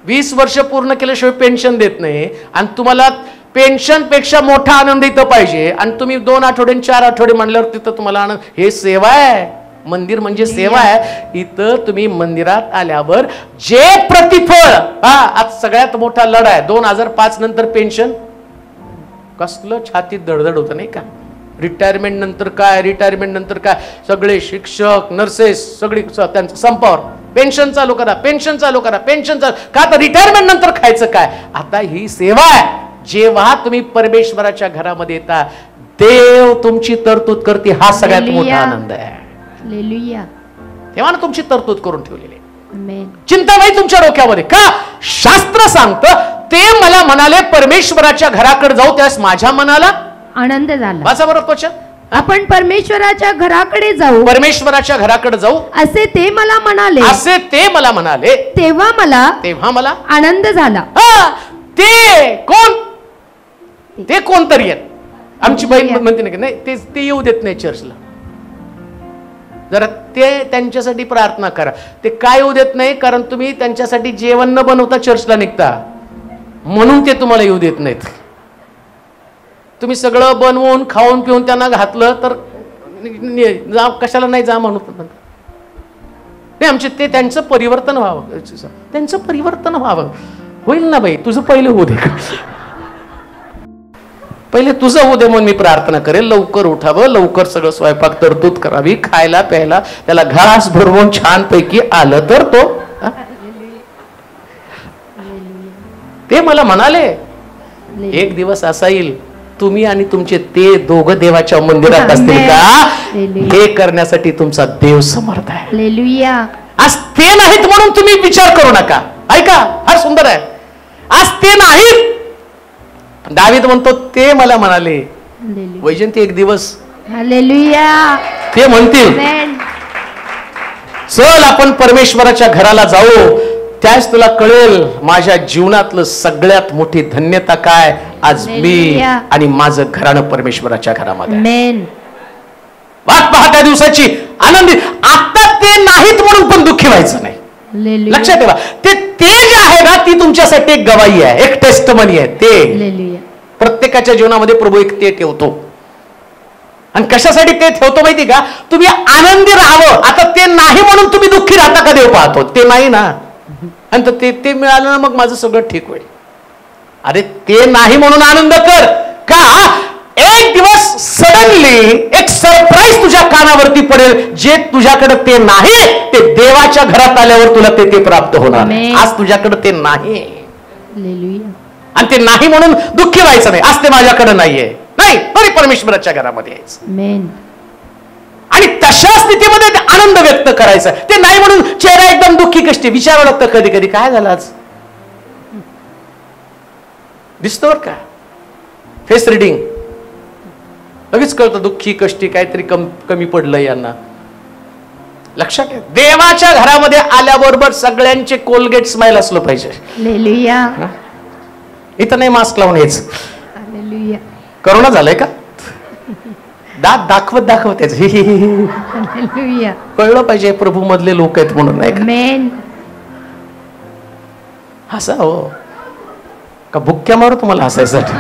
20 वर्ष पूर्ण केल्याशिवाय पेन्शन देत नाही. आणि तुम्हाला पेन्शन पेक्षा मोठा आनंद इथं पाहिजे. आणि तुम्ही 2 आठवडे 4 आठवडे म्हणल्यावर तिथं तुम्हाला आनंद. हे सेवा आहे. मंदिर म्हणजे सेवा आहे. इथं तुम्ही मंदिरात आल्यावर जे प्रतिफळ, आज सगळ्यात मोठा लढा आहे. 2005 नंतर पेन्शन कसलं छातीत धडधड होतं नाही का? रिटायरमेंट नंतर काय, सगळे शिक्षक, नर्सेस सगळी त्यांचं संपावर. पेन्शन चालू करा. का? तर रिटायरमेंट नंतर खायचं काय? आता ही सेवा आहे. जेव्हा तुम्ही परमेश्वराच्या घरामध्ये येता, देव तुमची तरतूद करते. हा सगळ्यात मोठा आनंद आहे. तेव्हा ना तुमची तरतूद करून ठेवलेली आहे. चिंता नाही तुमच्या डोक्यामध्ये. का? शास्त्र सांगतं, ते मला म्हणाले परमेश्वराच्या घराकडे जाऊ, त्यास माझ्या मनाला आनंद झाला. वाचा बरं वचन. आपण परमेश्वराच्या घराकडे जाऊ, परमेश्वराच्या घराकडे जाऊ असे ते मला म्हणाले. असे ते मला म्हणाले. तेव्हा मला आनंद झाला. ते कोण? ते कोणतरी आहेत. आमची बहीण म्हणते नाही ते येऊ देत नाही चर्चला. जरा ते त्यांच्यासाठी प्रार्थना करा. ते काय येऊ देत नाही कारण तुम्ही त्यांच्यासाठी जेवण न बनवता चर्चला निघता म्हणून ते तुम्हाला येऊ देत नाहीत. तुम्ही सगळं बनवून खाऊन पिऊन त्यांना घातलं तर जा, कशाला नाही जा म्हणून नाही. आमचे ते त्यांचं परिवर्तन व्हावं. त्यांचं परिवर्तन व्हावं. होईल ना बाई, तुझं पहिले होऊ दे. पहिले तुझं होऊ दे म्हणून मी प्रार्थना करेल. लवकर उठावं, लवकर सगळं स्वयंपाक तरतूद करावी, खायला प्यायला त्याला घास भरवून छान पैकी आलं तर तो. ते मला म्हणाले एक दिवस असा येईल तुम्ही आणि तुमचे ते दोघं देवाच्या मंदिरात असतील का, हे करण्यासाठी तुमचा देव समर्थ आहे. हालेलुया. आज ते नाहीत म्हणून तुम्ही विचार करू नका. ऐका, फार सुंदर आहे. आज ते नाहीत. दावीद म्हणतो ते मला म्हणाले. वैजयंती एक दिवस हालेलुया ते म्हणतील चल आपण परमेश्वराच्या घराला जाऊ. त्याच तुला कळेल माझ्या जीवनातलं सगळ्यात मोठी धन्यता काय. आज मी आणि माझं घराणं परमेश्वराच्या घरामध्ये. वाट पहा त्या दिवसाची आनंदी. आता ते नाहीत म्हणून पण दुःखी व्हायचं नाही. लक्षात ठेवा, ते जे आहे ना ती तुमच्यासाठी एक गवाही आहे, एक टेस्टमनी आहे. ते प्रत्येकाच्या जीवनामध्ये प्रभू एक ते ठेवतो. आणि कशासाठी ते ठेवतो माहिती का, तुम्ही आनंदी राहावं. आता ते नाही म्हणून तुम्ही दुःखी राहता का देव पाहतो. ते नाही ना, आणि ते मिळालं ना मग माझं सगळं ठीक होईल. अरे ते नाही म्हणून आनंद कर का. एक दिवस सडनली एक सरप्राईज तुझ्या कानावरती पडेल. जे तुझ्याकडे ते नाही ते देवाच्या घरात आल्यावर तुला ते प्राप्त होणार. आज तुझ्याकडे ते नाही आणि ते नाही म्हणून दुःखी व्हायचं नाही. आज ते माझ्याकडे नाहीये, नाही तरी परमेश्वराच्या घरामध्ये यायचं आणि तशा स्थितीमध्ये आनंद व्यक्त करायचा. ते नाही म्हणून चेहरा एकदम दुःखी कष्टी विचारावं लागतं कधी कधी काय झालं आज. दिसतो बरं का फेस रिडिंग, लगेच कळतं दुःखी कष्टी काहीतरी कमी पडलं यांना. लक्षात घ्या, देवाच्या घरामध्ये आल्याबरोबर सगळ्यांचे कोलगेट स्माइल असलं पाहिजे. इथं नाही मास्क लावून यायचं. करोना झालंय का, दात दाखवत याच कळलं पाहिजे प्रभू मधले लोक आहेत म्हणून. नाही का हसा हो का भुक्क्या मारू तुम्हाला हसायसाठी.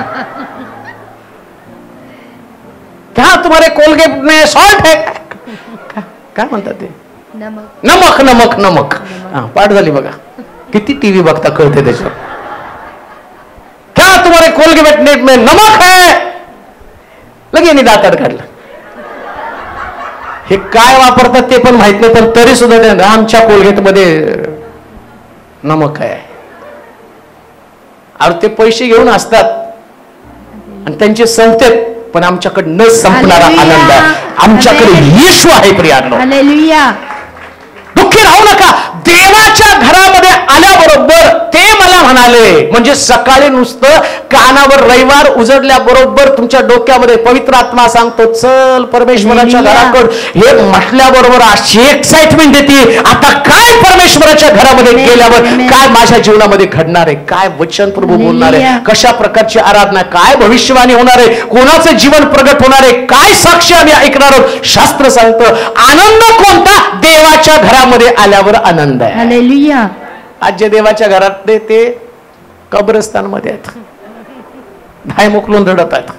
क्या तुम्हारे कोलगेट में सॉल्ट है, काय म्हणतात ते, नमक नमक नमक. पाठ झाली बघा. किती टीव्ही बघता कळते त्याच्यावर. क्या तुम्हारे कोलगेट में नमक है, लगे दाताड काढलं. हे काय वापरतात ते पण माहित नाही, पण तरी सुद्धा आमच्या कोलगेट मध्ये नमक आहे. अरे ते पैसे घेऊन असतात आणि त्यांचे संपतात, पण आमच्याकडे न संपणारा आनंद आहे. आमच्याकडे येशू आहे प्रियांनो. दुःखी राहू नका. देवाच्या घरामध्ये आल्याबरोबर ते मला म्हणाले, म्हणजे सकाळी नुसतं कानावर रविवार उजडल्याबरोबर तुमच्या डोक्यामध्ये पवित्र आत्मा सांगतो चल परमेश्वराच्या घराकडे. हे म्हटल्याबरोबर अशी एक्साइटमेंट येते. आता काय परमेश्वराच्या घरामध्ये गेल्यावर काय माझ्या जीवनामध्ये घडणार आहे, काय वचन प्रभू बोलणार आहे, कशा प्रकारची आराधना, काय भविष्यवाणी होणार आहे, कोणाचं जीवन प्रगट होणार आहे, काय साक्ष आम्ही ऐकणार आहोत. शास्त्र सांगतं आनंद कोणता, देवाच्या घरामध्ये आल्यावर आनंद आहे. हालेलुया. आज जे देवाच्या घरात ते कब्रस्तान मध्ये आहेत, धाय मोकलून रडत आहेत.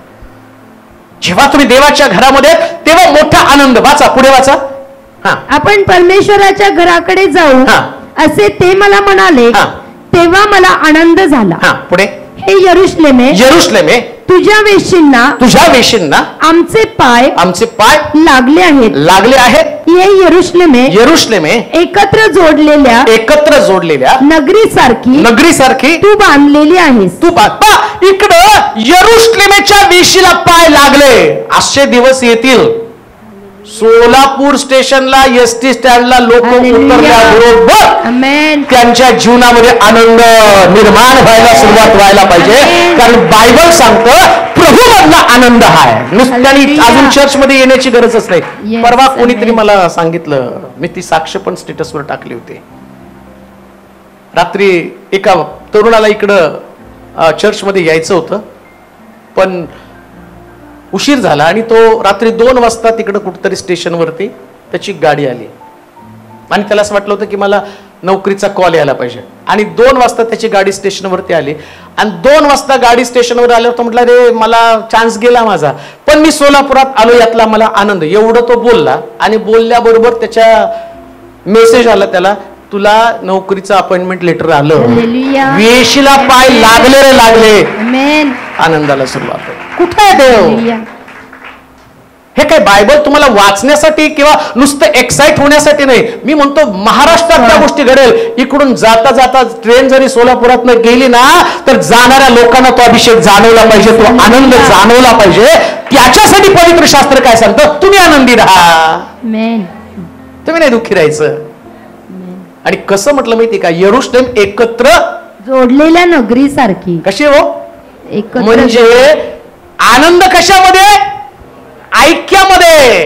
जेव्हा तुम्ही देवाच्या घरामध्ये तेव्हा मोठा आनंद. वाचा पुढे वाचा. आपण परमेश्वराच्या घराकडे जाऊ असे ते मला म्हणाले, तेव्हा मला आनंद झाला. पुढे. हे यरुशलेमे तुझ्या वेशींना आमचे पाय लागले आहेत. हे यरुशलेमे एकत्र जोडलेल्या नगरीसारखी तू बांधलेली आहेस. इकडं यरुशलेमेच्या वेशीला पाय लागले. असे दिवस येतील. सोलापूर स्टेशनला एसटी स्टँडला लोक उतरल्याबरोबर त्यांच्या जीवनामध्ये आनंद निर्माण व्हायला सुरुवात व्हायला पाहिजे. कारण बायबल सांगतं प्रभू मधला आनंद हा आहे. नुसत्याने अजून चर्च मध्ये येण्याची गरजच नाही. Yes, परवा कोणीतरी amen. मला सांगितलं, मी ती साक्ष पण स्टेटसवर टाकली होती. रात्री एका तरुणाला इकडं चर्चमध्ये यायचं होतं, पण उशीर झाला आणि तो रात्री 2 वाजता तिकडं कुठतरी स्टेशनवरती त्याची गाडी आली आणि त्याला असं वाटलं होतं की मला नोकरीचा कॉल यायला पाहिजे. आणि 2 वाजता त्याची गाडी स्टेशनवरती आली आणि 2 वाजता गाडी स्टेशनवर आल्यावर तो म्हटला, रे मला चान्स गेला माझा, पण मी सोलापुरात आलो यातला मला आनंद. एवढं तो बोलला आणि बोलल्याबरोबर त्याच्या मेसेज आला त्याला, तुला नोकरीचं अपॉइंटमेंट लेटर आलं. Hallelujah. वेशीला पाय लागले रे लागले. Amen. आनंदाला सुरुवात आहे. कुठे आहे देव? Hallelujah. हे काय बायबल तुम्हाला वाचण्यासाठी किंवा नुसतं एक्साइट होण्यासाठी नाही. मी म्हणतो महाराष्ट्रात त्या गोष्टी घडेल. इकडून जाता जाता ट्रेन जरी सोलापुरात गेली ना, तर जाणाऱ्या लोकांना तो अभिषेक जाणवला पाहिजे, तो आनंद जाणवला पाहिजे. त्याच्यासाठी पवित्र शास्त्र काय सांगतं, तुम्ही आनंदी राहा, Amen. तुम्ही नाही दुःखी राहायचं. आणि कसं म्हटलं माहिती का, यरूशलेम एकत्र जोडलेल्या नगरी सारखी. कशी हो, एकत्र म्हणजे आनंद कशामध्ये, ऐक्यामध्ये.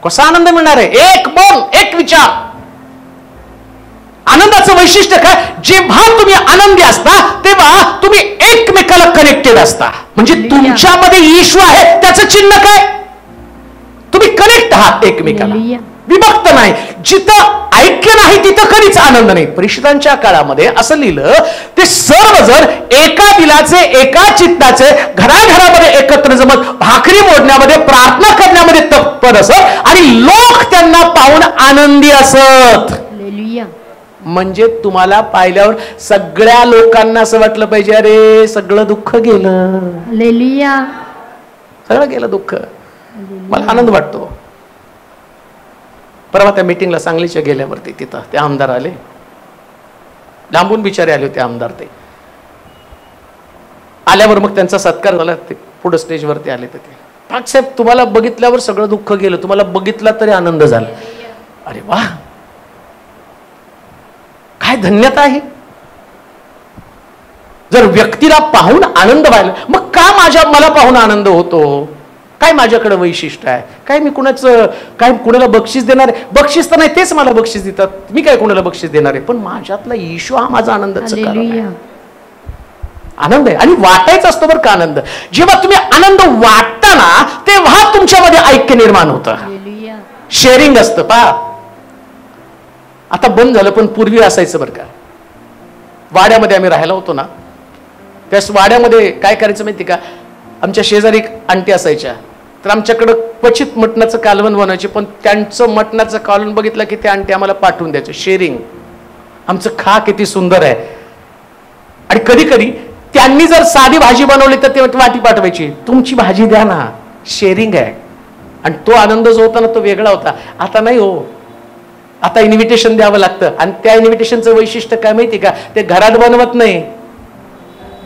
कसा आनंद मिळणार आहे, एक मन एक विचार. आनंदाचं वैशिष्ट्य काय, जेव्हा तुम्ही आनंदी असता तेव्हा तुम्ही एकमेकाला कनेक्टेड असता. म्हणजे तुमच्यामध्ये येशू आहे त्याचं चिन्ह काय, तुम्ही कनेक्ट आहात एकमेकाला, विभक्त नाही. जिथं ऐक्य नाही तिथं कधीच आनंद नाही. परिषदांच्या काळामध्ये असं लिहिलं, ते सर्वजण एका दिलाचे एका चित्ताचे घराघरामध्ये एकत्र जमत भाकरी मोडण्यामध्ये प्रार्थना करण्यामध्ये तत्पर असत आणि लोक त्यांना पाहून आनंदी असत. Hallelujah. म्हणजे तुम्हाला पाहिल्यावर सगळ्या लोकांना असं वाटलं पाहिजे, अरे सगळं दुःख गेलं, Hallelujah. सगळं गेलं दुःख, मला आनंद वाटतो. परवा त्या मीटिंगला सांगलीच्या गेल्यावरती तिथं ते आमदार आले, लांबून बिचारे आले होते आमदार. ते आल्यावर मग त्यांचा सत्कार झाला, ते पुढे स्टेजवरती आले. तर ते पाक साहेब, तुम्हाला बघितल्यावर सगळं दुःख गेलं, तुम्हाला बघितला तरी आनंद झाला. अरे वा, काय धन्यता आहे. जर व्यक्तीला पाहून आनंद व्हायला, मग का मला पाहून आनंद होतो, काय माझ्याकडे वैशिष्ट्य आहे, काय मी कुणाला बक्षीस देणार आहे, बक्षीस तर नाही, तेच मला बक्षीस देतात, मी काय कुणाला बक्षीस देणार आहे, पण माझ्यातला येशू हा माझा आनंदाचं कारण आहे. आनंद आहे आणि वाटायचा असतो बरं का आनंद. जेव्हा तुम्ही आनंद वाटताना तेव्हा तुमच्यामध्ये ऐक्य निर्माण होतं, शेअरिंग असतं. पहा आता बंद झालं, पण पूर्वी असायचं बरं का. वाड्यामध्ये आम्ही राहायला होतो ना, त्या वाड्यामध्ये काय करायचं माहिती का, आमच्या शेजारी एक आंटी असायच्या, तर आमच्याकडं क्वचित मटणाचं कालवण बनवायचे, पण त्यांचं मटणाचं कालवण बघितलं की त्या आंटी आम्हाला पाठवून द्यायचं. शेअरिंग, आमचं खा किती सुंदर आहे. आणि कधी कधी त्यांनी जर साधी भाजी बनवली तर ते वाटी पाठवायची, तुमची भाजी द्या ना, शेअरिंग आहे. आणि तो आनंद जो होता ना तो वेगळा होता. आता नाही हो, आता इन्व्हिटेशन द्यावं लागतं. आणि त्या इन्व्हिटेशनचं वैशिष्ट्य काय माहिती का, ते घरात बनवत नाही,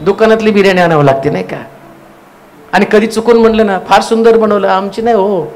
दुकानातली बिर्याणी आणावं लागते नाही का. आणि कधी चुकून म्हणलं ना, फार सुंदर बनवलं, आमची नाही हो,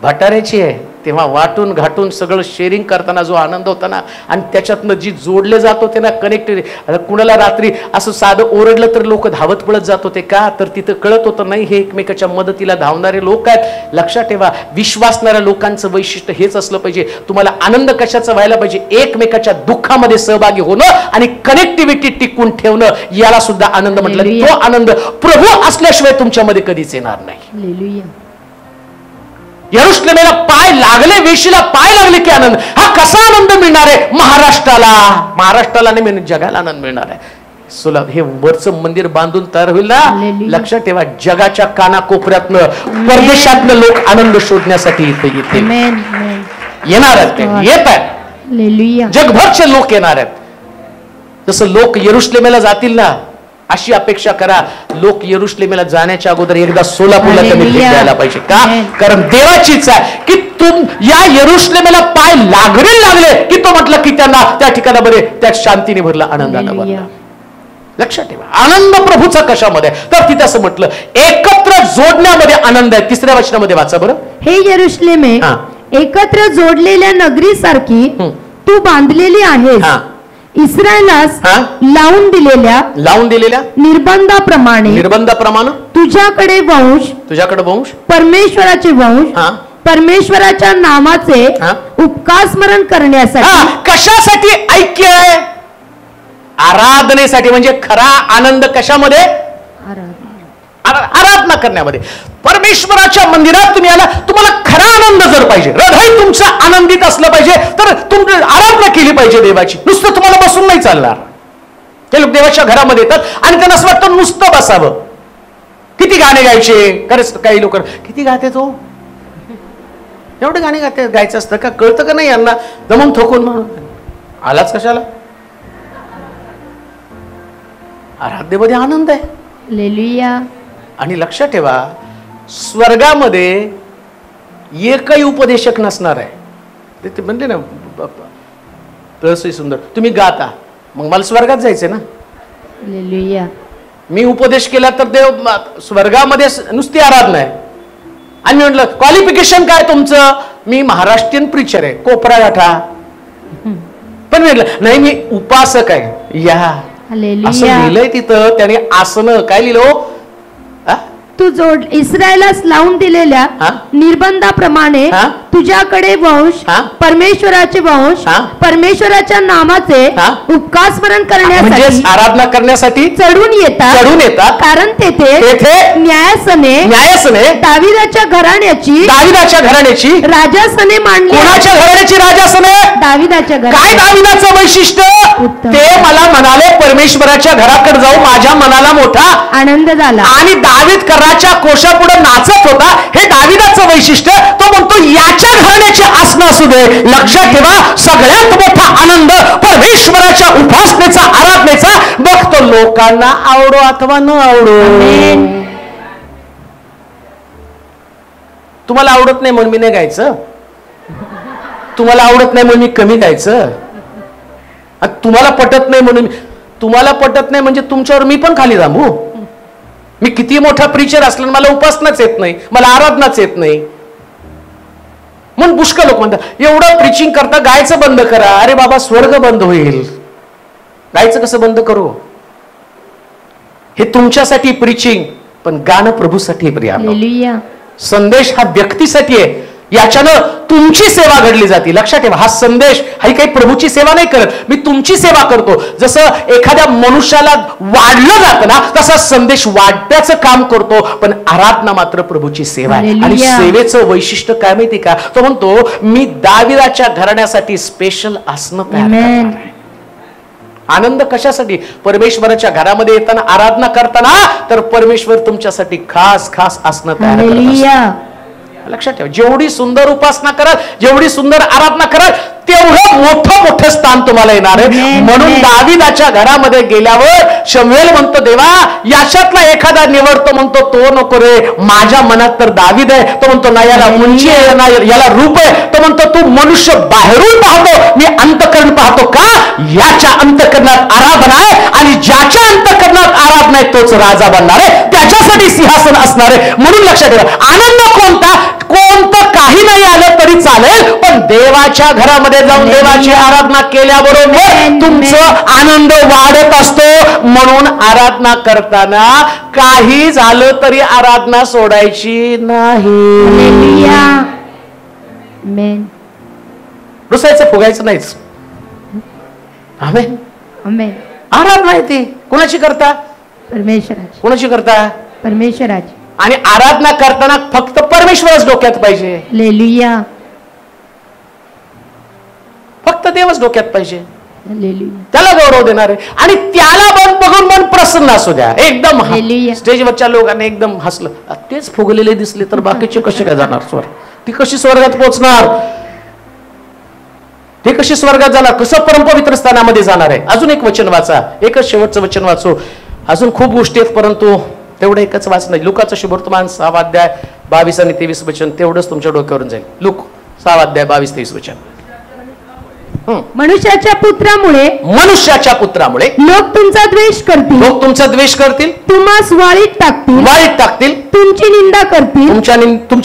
भटाऱ्याची आहे. तेव्हा वाटून घाटून सगळं शेअरिंग करताना जो आनंद होता ना, आणि त्याच्यातनं जी जोडले जात होते ना, कनेक्टेड. कुणाला रात्री असं साधं ओरडलं तर लोक धावत पळत जात होते का, तर तिथं कळत होतं नाही हे एकमेकाच्या मदतीला धावणारे लोक आहेत. लक्षात ठेवा, विश्वासणाऱ्या लोकांचं वैशिष्ट्य हेच असलं पाहिजे. तुम्हाला आनंद कशाचा व्हायला पाहिजे, एकमेकाच्या दुःखामध्ये सहभागी होणं आणि कनेक्टिव्हिटी टिकून ठेवणं, याला सुद्धा आनंद म्हटलं. तो आनंद प्रभू असल्याशिवाय तुमच्यामध्ये कधीच येणार नाही. यरूशलेमेला पाय लागले, वेशीला पाय लागले की आनंद. हा कसा आनंद मिळणार आहे, महाराष्ट्राला नाही मिळणार, जगाला आनंद मिळणार आहे. हे वरचं मंदिर बांधून तयार होईल ना, लक्षात ठेवा, जगाच्या कानाकोपऱ्यातनं परदेशातनं लोक आनंद शोधण्यासाठी इथे येणार आहेत, ते येत आहेत, जगभरचे लोक येणार आहेत. जसं लोक यरूशलेमेला जातील ना, अशी अपेक्षा करा, लोक यरूशलेमेला जाण्याच्या अगोदर एकदा सोलापूरला कमी द्यायला पाहिजे. का, कारण देवाची इच्छा आहे की तुम या यरूशलेमेला पाय लागले की तो म्हटलं की त्यांना त्या ठिकाणामध्ये त्या शांतीने भरला, आनंदाने भरला. लक्षात ठेवा, आनंद प्रभूचा कशामध्ये, तर तिथे असं म्हटलं एकत्र जोडण्यामध्ये आनंद आहे. 3ऱ्या वचनामध्ये वाचा बरं. हे यरूशलेमे, एकत्र जोडलेल्या नगरी सारखी तू बांधलेली आहेस, इस्रायलास हा? लावून दिलेल्या निर्बंधाप्रमाणे तुझ्याकडे वंश परमेश्वराचे वंश हा? परमेश्वराच्या नामाचे हा? उपकार स्मरण करण्यासाठी कशासाठी ऐक्य आहे? आराधनेसाठी. म्हणजे खरा आनंद कशामध्ये? आराधना करण्यामध्ये. परमेश्वराच्या मंदिरात तुम्ही आला, तुम्हाला खरा आनंद जर पाहिजे, हृदय तुमचं आनंदित असलं पाहिजे, तर तुम्ही आराधना केली पाहिजे देवाची. नुसतं तुम्हाला बसून नाही चालणार. ते लोक देवाच्या घरामध्ये येतात आणि त्यांना असं वाटतं नुसतं बसावं. किती गाणे गायचे. खरंच काही लोक किती गाते तो, एवढे गाणे गायचं असतं का? कळतं का नाही यांना? जमून थोकून म्हणून आलाच कशाला? आराधनेमध्ये आनंद आहे. हालेलुया. आणि लक्षात ठेवा, स्वर्गामध्ये एकही उपदेशक नसणार आहे. ते म्हणले ना तळसई सुंदर, तुम्ही गाता, मग मला स्वर्गात जायचंय ना. हालेलुया. मी उपदेश केला तर देव स्वर्गामध्ये नुसती आराधना आहे. आणि मी म्हटलं क्वालिफिकेशन काय तुमचं? मी महाराष्ट्रीयन प्रीचर आहे, कोपरा गाठा. पण म्हटलं नाही, मी उपासक आहे. या असं लिहिलंय तिथं. त्याने आसनं काय लिहिलं? तू इस्रायलास लावून दिलेल्या निर्बंधाप्रमाणे तुझ्याकडे वंश परमेश्वराचे वंश परमेश्वराच्या नामाचे उपकार स्मरण करण्यासाठी, आराधना करण्यासाठी चढून येतात. कारण तेथे न्यायासने दाविदाच्या घराण्याची राजासने मांडली. कोणाच्या घराण्याची राजासने? दाविदाच्या घराण्याची. काय दाविदाचं वैशिष्ट्य? ते मला म्हणाले परमेश्वराच्या घराकडे जाऊ, माझ्या मनाला मोठा आनंद झाला. आणि दावीद कराच्या कोशापुढे नाचत होता. हे दाविदाचं वैशिष्ट्य. तो म्हणतो याच्या घराण्याचे आसनं असू दे. लक्षात ठेवा, सगळ्यात मोठा आनंद परमेश्वराच्या उपासनेचा, आराधनेचा. बघतो लोकांना आवडो अथवा न आवडो. तुम्हाला आवडत नाही म्हणून मी नाही गायचं. तुम्हाला आवडत नाही म्हणून मी कमी गायचं. तुम्हाला पटत नाही म्हणून, तुम्हाला पटत नाही म्हणजे तुमच्यावर मी पण खाली थांबू. मी किती मोठा प्रीचर असलं, मला उपासनाच येत नाही, मला आराधनाच येत नाही. म्हणून पुष्कळ लोक म्हणतात एवढं प्रीचिंग करता, गायचं बंद करा. अरे बाबा, स्वर्ग बंद होईल. गायचं कसं बंद करू? हे तुमच्यासाठी प्रीचिंग, पण गाणं प्रभूसाठी प्रिय. संदेश हा व्यक्तीसाठी आहे. याच्यानं तुमची सेवा घडली जाते. लक्षात ठेवा, हा संदेश ही काही प्रभूची सेवा नाही करत, मी तुमची सेवा करतो. जसं एखाद्या मनुष्याला वाढलं जातं ना, तसा संदेश वाढण्याचं काम करतो. पण आराधना मात्र प्रभूची सेवा आहे. आणि सेवेचं वैशिष्ट्य काय माहिती का? तो म्हणतो मी दाविदाच्या घराण्यासाठी स्पेशल आसनं तयार करणार आहे. आनंद कशासाठी? परमेश्वराच्या घरामध्ये येताना, आराधना करताना, तर परमेश्वर तुमच्यासाठी खास खास आसनं तयार करतात. लक्षात ठेवा, जेवढी सुंदर उपासना कराल, जेवढी सुंदर आराधना कराल, तेवढं मोठं स्थान तुम्हाला येणार आहे. म्हणून दाविदाच्या घरामध्ये गेल्यावर शमूएल म्हणतो देवा याच्यातला एखादा निवडतो. म्हणतो तो नको रे, माझ्या मनात तर दावीद आहे. तो म्हणतो ना याला उंची आहे, ना याला रूप आहे. तो म्हणतो तू मनुष्य बाहेरून पाहतो, मी अंतःकरण पाहतो. का? याच्या अंतःकरणात आराधना आहे, आणि ज्याच्या अंतःकरणात आराधना आहे तोच राजा बनणार आहे, त्याच्यासाठी सिंहासन असणार आहे. म्हणून लक्षात ठेवा, आनंद कोणता? कोणतं काही नाही आलं तरी चालेल, पण देवाच्या घरामध्ये जाऊन देवाची आराधना केल्याबरोबर तुमचं आनंद वाढत असतो. म्हणून आराधना करताना काही झालं तरी आराधना सोडायची नाही. रुसायचं, फुगायचं नाहीच. आमेन. आराधना आहे ती कोणाची करता? परमेश्वराची. कोणाची करता? परमेश्वराची. आणि आराधना करताना फक्त परमेश्वरच डोक्यात पाहिजे. हालेलुया. फक्त देवच डोक्यात पाहिजे. हालेलुया. त्याला गौरव देणार आहे आणि त्याला बघून मन प्रसन्न असू द्या. एकदम स्टेजवरच्या लोकांनी एकदम हसलं, तेच फुगलेले दिसले तर बाकीचे कसे काय जाणार स्वर? ती कशी स्वर्गात पोहोचणार? ते कशी स्वर्गात जाणार? कसं परमपवित्र स्थानामध्ये जाणार आहे? अजून एक वचन वाचा, एकच शेवटचं वचन वाचू. अजून खूप गोष्टी आहेत, परंतु तेवढं एकच वाचणं. लुकाचं शुभवर्तमान 6 अध्याय 22 आणि 23 वचन तेवढंच तुमच्या डोक्यावरून जाईल. लुक 6 अध्याय 22-23 वचन. मनुष्याच्या पुत्रामुळे लोक तुमचा द्वेष करतील, तुम्हास वाळीत टाकतील, तुमची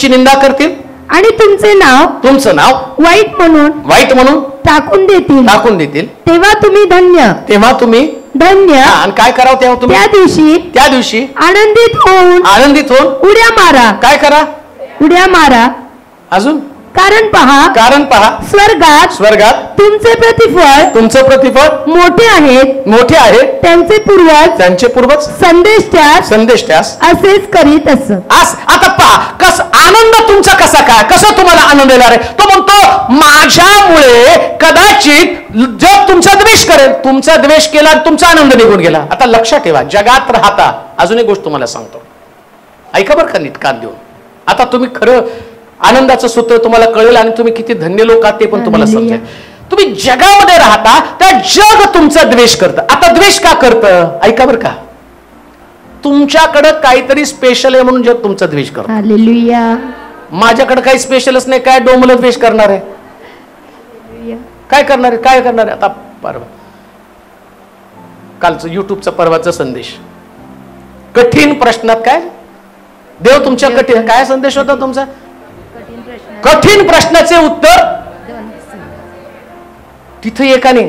निंदा करतील, आणि तुमचं नाव वाईट म्हणून टाकून देतील तेव्हा तुम्ही धन्य आणि काय करावं तेव्हा तुम्ही त्या दिवशी आनंदित होऊन उड्या मारा अजून कारण पहा स्वर्गात तुमचे प्रतिफळ मोठे आहेत त्यांचे पूर्वज संदेश असेच करीत असत. आता पहा कस आनंद तुमचा कसा तुम्हाला आनंद येणार आहे. तो म्हणतो माझ्यामुळे कदाचित जग तुमचा द्वेष करेल. तुमचा द्वेष केला तुमचा आनंद निघून गेला. आता लक्षात ठेवा जगात राहता अजून एक गोष्ट तुम्हाला सांगतो ऐका बरं का नीट कान देऊन. आता तुम्ही खरं आनंदाचं सूत्र तुम्हाला कळेल आणि तुम्ही किती धन्य लोक आहात ते पण तुम्हाला समजेल. तुम्ही जगामध्ये राहता त्या जग तुमचा द्वेष करतं. आता द्वेष का करतं ऐका बरं का. तुमच्याकडं काहीतरी स्पेशल आहे म्हणून जग तुमचा द्वेष करतं. हालेलुया. माझ्याकडे काही स्पेशलच नाही काय डोंबलं द्वेष करणार आहे. काय करणार आहे आता परवा कालचं युट्यूबचा परवाचा संदेश कठीण प्रश्नात काय देव तुमच्या कठीण काय संदेश होता तुमचा कठीण प्रश्नाचे उत्तर तिथे एकाने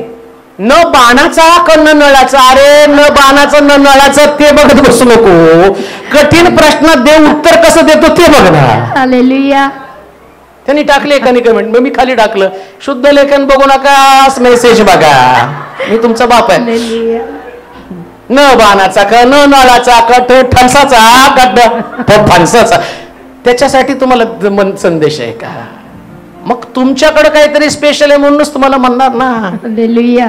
न बाणाचा का न नळाचा. अरे न बाणाचं न नळाचं ते बघत बसू नको. कठीण प्रश्नात देव उत्तर कसं देतो ते बघ ना. हालेलुया. त्यांनी टाकले एकाने कमेंट मी खाली टाकलं शुद्ध लेखन बघू नका मेसेज बघा मी तुमचा बाप आहे. न बाणाचा का न नळाचा का ठणसाचा का फणसाचा त्याच्यासाठी तुम्हाला संदेश आहे का. मग तुमच्याकडे काहीतरी स्पेशल आहे म्हणूनच तुम्हाला म्हणणार ना. हालेलुया.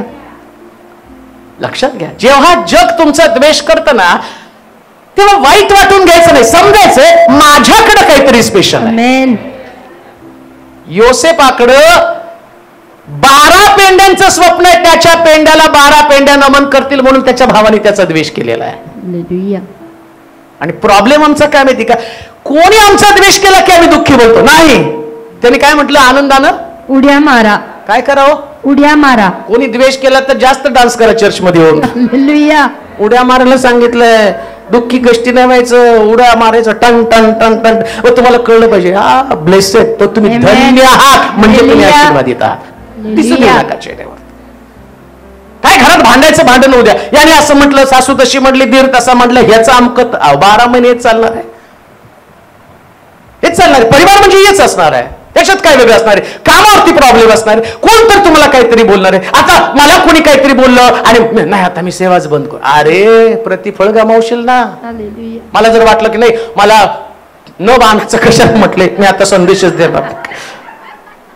लक्षात घ्या जेव्हा जग तुमचा द्वेष करतं ना तेव्हा वाईट वाटून घ्यायचं नाही. समजायचं माझ्याकडे काहीतरी स्पेशल आहे. योसेफाकडं 12 पेंड्यांचं स्वप्न आहे. त्याच्या पेंड्याला 12 पेंड्या नमन करतील म्हणून त्याच्या भावाने त्याचा द्वेष केलेला आहे. हालेलुया. आणि प्रॉब्लेम आमचा काय माहिती का कोणी आमचा द्वेष केला की आम्ही दुःखी बोलतो नाही. त्यांनी काय म्हटलं आनंदानं उड्या मारा. काय करावं उड्या मारा. कोणी द्वेष केला तर जास्त डान्स करा चर्च मध्ये येऊन. हालेलुया. उड्या मारायला सांगितलंय. दुःखी कष्टी नाही व्हायचं उड्या मारायचं टन टन टन टन. व तुम्हाला कळलं पाहिजे हा ब्लेसेड तो तुम्ही धन्य आहात म्हणजे तुम्ही आशीर्वादित आहात. दिसून येऊ नका चेहऱ्यावर. काय घरात भांडायचं भांडण होऊ द्या. याने असं म्हटलं सासू तशी म्हटली दीर तसा म्हटलं ह्याचं अमकत 12 महिने हेच चालणार आहे. हेच चालणार आहे. परिवार म्हणजे हेच असणार आहे. त्याच्यात काय वेगळं असणार आहे. कामावरती प्रॉब्लेम असणार आहे. कोण तर तुम्हाला काहीतरी बोलणार आहे. आता मला कोणी काहीतरी बोललं आणि नाही आता मी सेवाच बंद करू. अरे प्रतिफळ गमावशील ना. मला जर वाटलं की नाही मला न बाणाचं कशाला म्हटलंय मी आता संदेशच देणार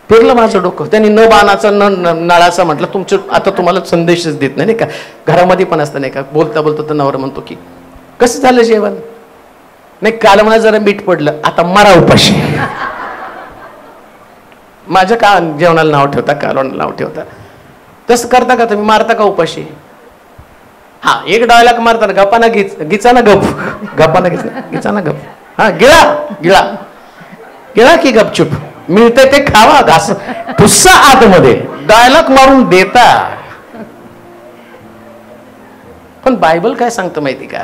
फिरलं माझं डोकं. त्यांनी न बाणाचा न नळाचा म्हटलं तुमचं आता तुम्हाला संदेशच देत नाही का. घरामध्ये पण असतं नाही का बोलता बोलता तर नवरा म्हणतो की कसं झालं जेवण नाही काल मला जरा मीठ पडलं आता मरा उपाशी. माझ्या का जेवणाला नाव ठेवता कालवणाला नाव ठेवता. तसं करता का तुम्ही मारता का उपाशी. हा एक डायलॉग मारता ना गप्पाना गिचा ना गप गप्पाना गिचा ना गप. हा गिळा की गपचूप मिळते ते खावा घास पुस्सा आतमध्ये डायलॉग मारून देता. पण बायबल काय सांगतं माहिती का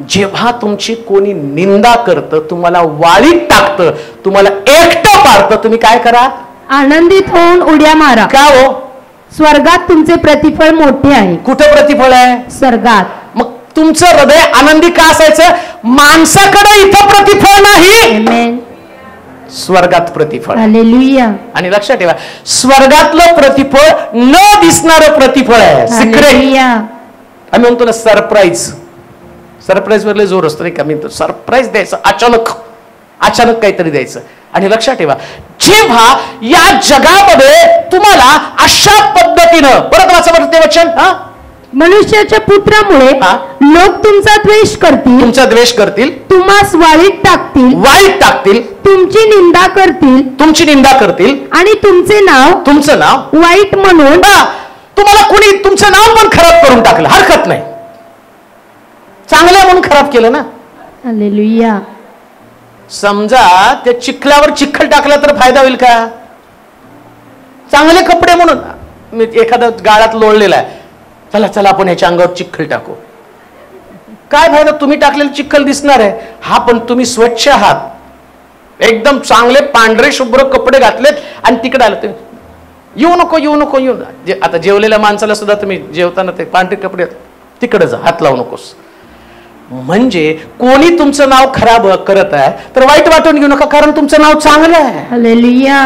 जेव्हा तुमची कोणी निंदा करतं तुम्हाला वाळीत टाकतं तुम्हाला एकटं पाडतं तुम्ही काय करा आनंदित होऊन उड्या मारा. का हो स्वर्गात तुमचे प्रतिफळ मोठे आहे. कुठे प्रतिफळ आहे स्वर्गात. मग तुमचं हृदय आनंदी का असायचं माणसाकडे इथं प्रतिफळ नाही स्वर्गात प्रतिफळ. हालेलुया. आणि लक्षात ठेवा स्वर्गातलं प्रतिफळ न दिसणारं प्रतिफळ आहे. सिक्रेट आम्ही म्हणतो ना सरप्राईज वरले जोर असतो नाही का मी सरप्राईज द्यायचं अचानक काहीतरी द्यायचं. आणि लक्षात ठेवा जेव्हा या जगामध्ये तुम्हाला अशा पद्धतीनं परत वाचा बरं ते वचन मनुष्याच्या पुत्रामुळे लोक तुमचा द्वेष करतील तुम्हास वाळीत टाकतील तुमची निंदा करतील आणि तुमचं नाव वाईट म्हणून तुम्हाला कोणी तुमचं नाव पण खराब करून टाकलं हरकत नाही. चांगलं म्हणून खराब केलं ना. हालेलुया. समजा त्या चिखलावर चिखल टाकला तर फायदा होईल का. चांगले कपडे म्हणून मी एखादा गाळात लोळलेला आहे चला आपण ह्याच्या अंगावर चिखल टाकू. काय फायदा तुम्ही टाकलेलं चिखल दिसणार आहे. हा पण तुम्ही स्वच्छ आहात एकदम चांगले पांढरे शुभ्र कपडे घातलेत आणि तिकडे आलं ते येऊ नको येऊ नको येऊ. आता जेवलेल्या माणसाला सुद्धा तुम्ही जेवताना ते पांढरे कपडे तिकडे जा, हात लावू नकोस. म्हणजे कोणी तुमचं नाव खराब करत आहे तर वाईट वाटून घेऊ नका, कारण तुमचं नाव चांगलं आहे. हालेलुया.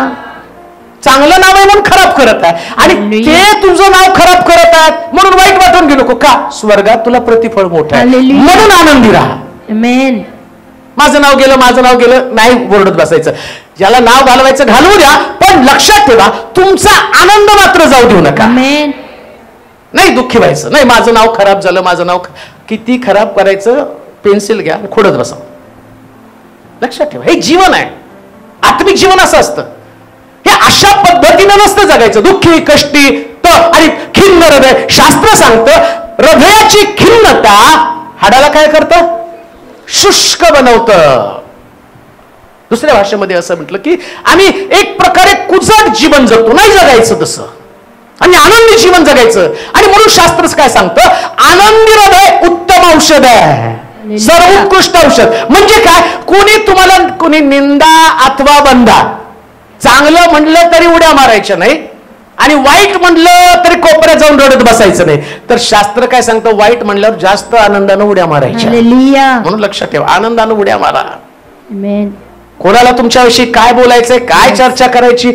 चांगलं नाव आहे म्हणून खराब करत आहे आणि ते तुझं नाव खराब करत आहेत म्हणून वाईट वाटून घेऊ नको. का? स्वर्गात तुला प्रतिफळ मोठं आहे म्हणून आनंदी राहा. आमेन. माझं नाव गेलं नाही ओरडत बसायचं. ज्याला नाव घालवायचं घालवू द्या, पण लक्षात ठेवा तुमचा आनंद मात्र जाऊ देऊ नका. आमेन. नाही दुःखी व्हायचं नाही. माझं नाव खराब झालं, माझं नाव किती खराब करायचं, पेन्सिल घ्या खोडत बसा. लक्षात ठेवा हे जीवन आहे. आत्मिक जीवन असं असतं. हे अशा पद्धतीनं नसतं जगायचं. दुःखी कष्टी आणि खिन्न हृदय. शास्त्र सांगतं हृदयाची खिन्नता हाडाला काय करतं? शुष्क बनवतं. दुसऱ्या भाषेमध्ये असं म्हटलं की आम्ही एक प्रकारे कुजट जीवन जगतो, नाही जगायचं तसं, आणि आनंदी जीवन जगायचं. आणि म्हणून शास्त्र काय सांगतं? आनंदी हृदय उत्तम औषध आहे, सर्वोत्कृष्ट औषध. म्हणजे काय? कोणी निंदा अथवा बंदा, चांगलं म्हणलं तरी उड्या मारायच्या नाही आणि वाईट म्हणलं तरी कोपऱ्यात जाऊन रडत बसायचं नाही. तर शास्त्र काय सांगतं? वाईट म्हणल्यावर जास्त आनंदानं उड्या मारायच्या. म्हणून लक्षात ठेवा आनंदानं उड्या मारा. आमेन. कोणाला तुमच्याविषयी काय बोलायचंय, काय चर्चा करायची,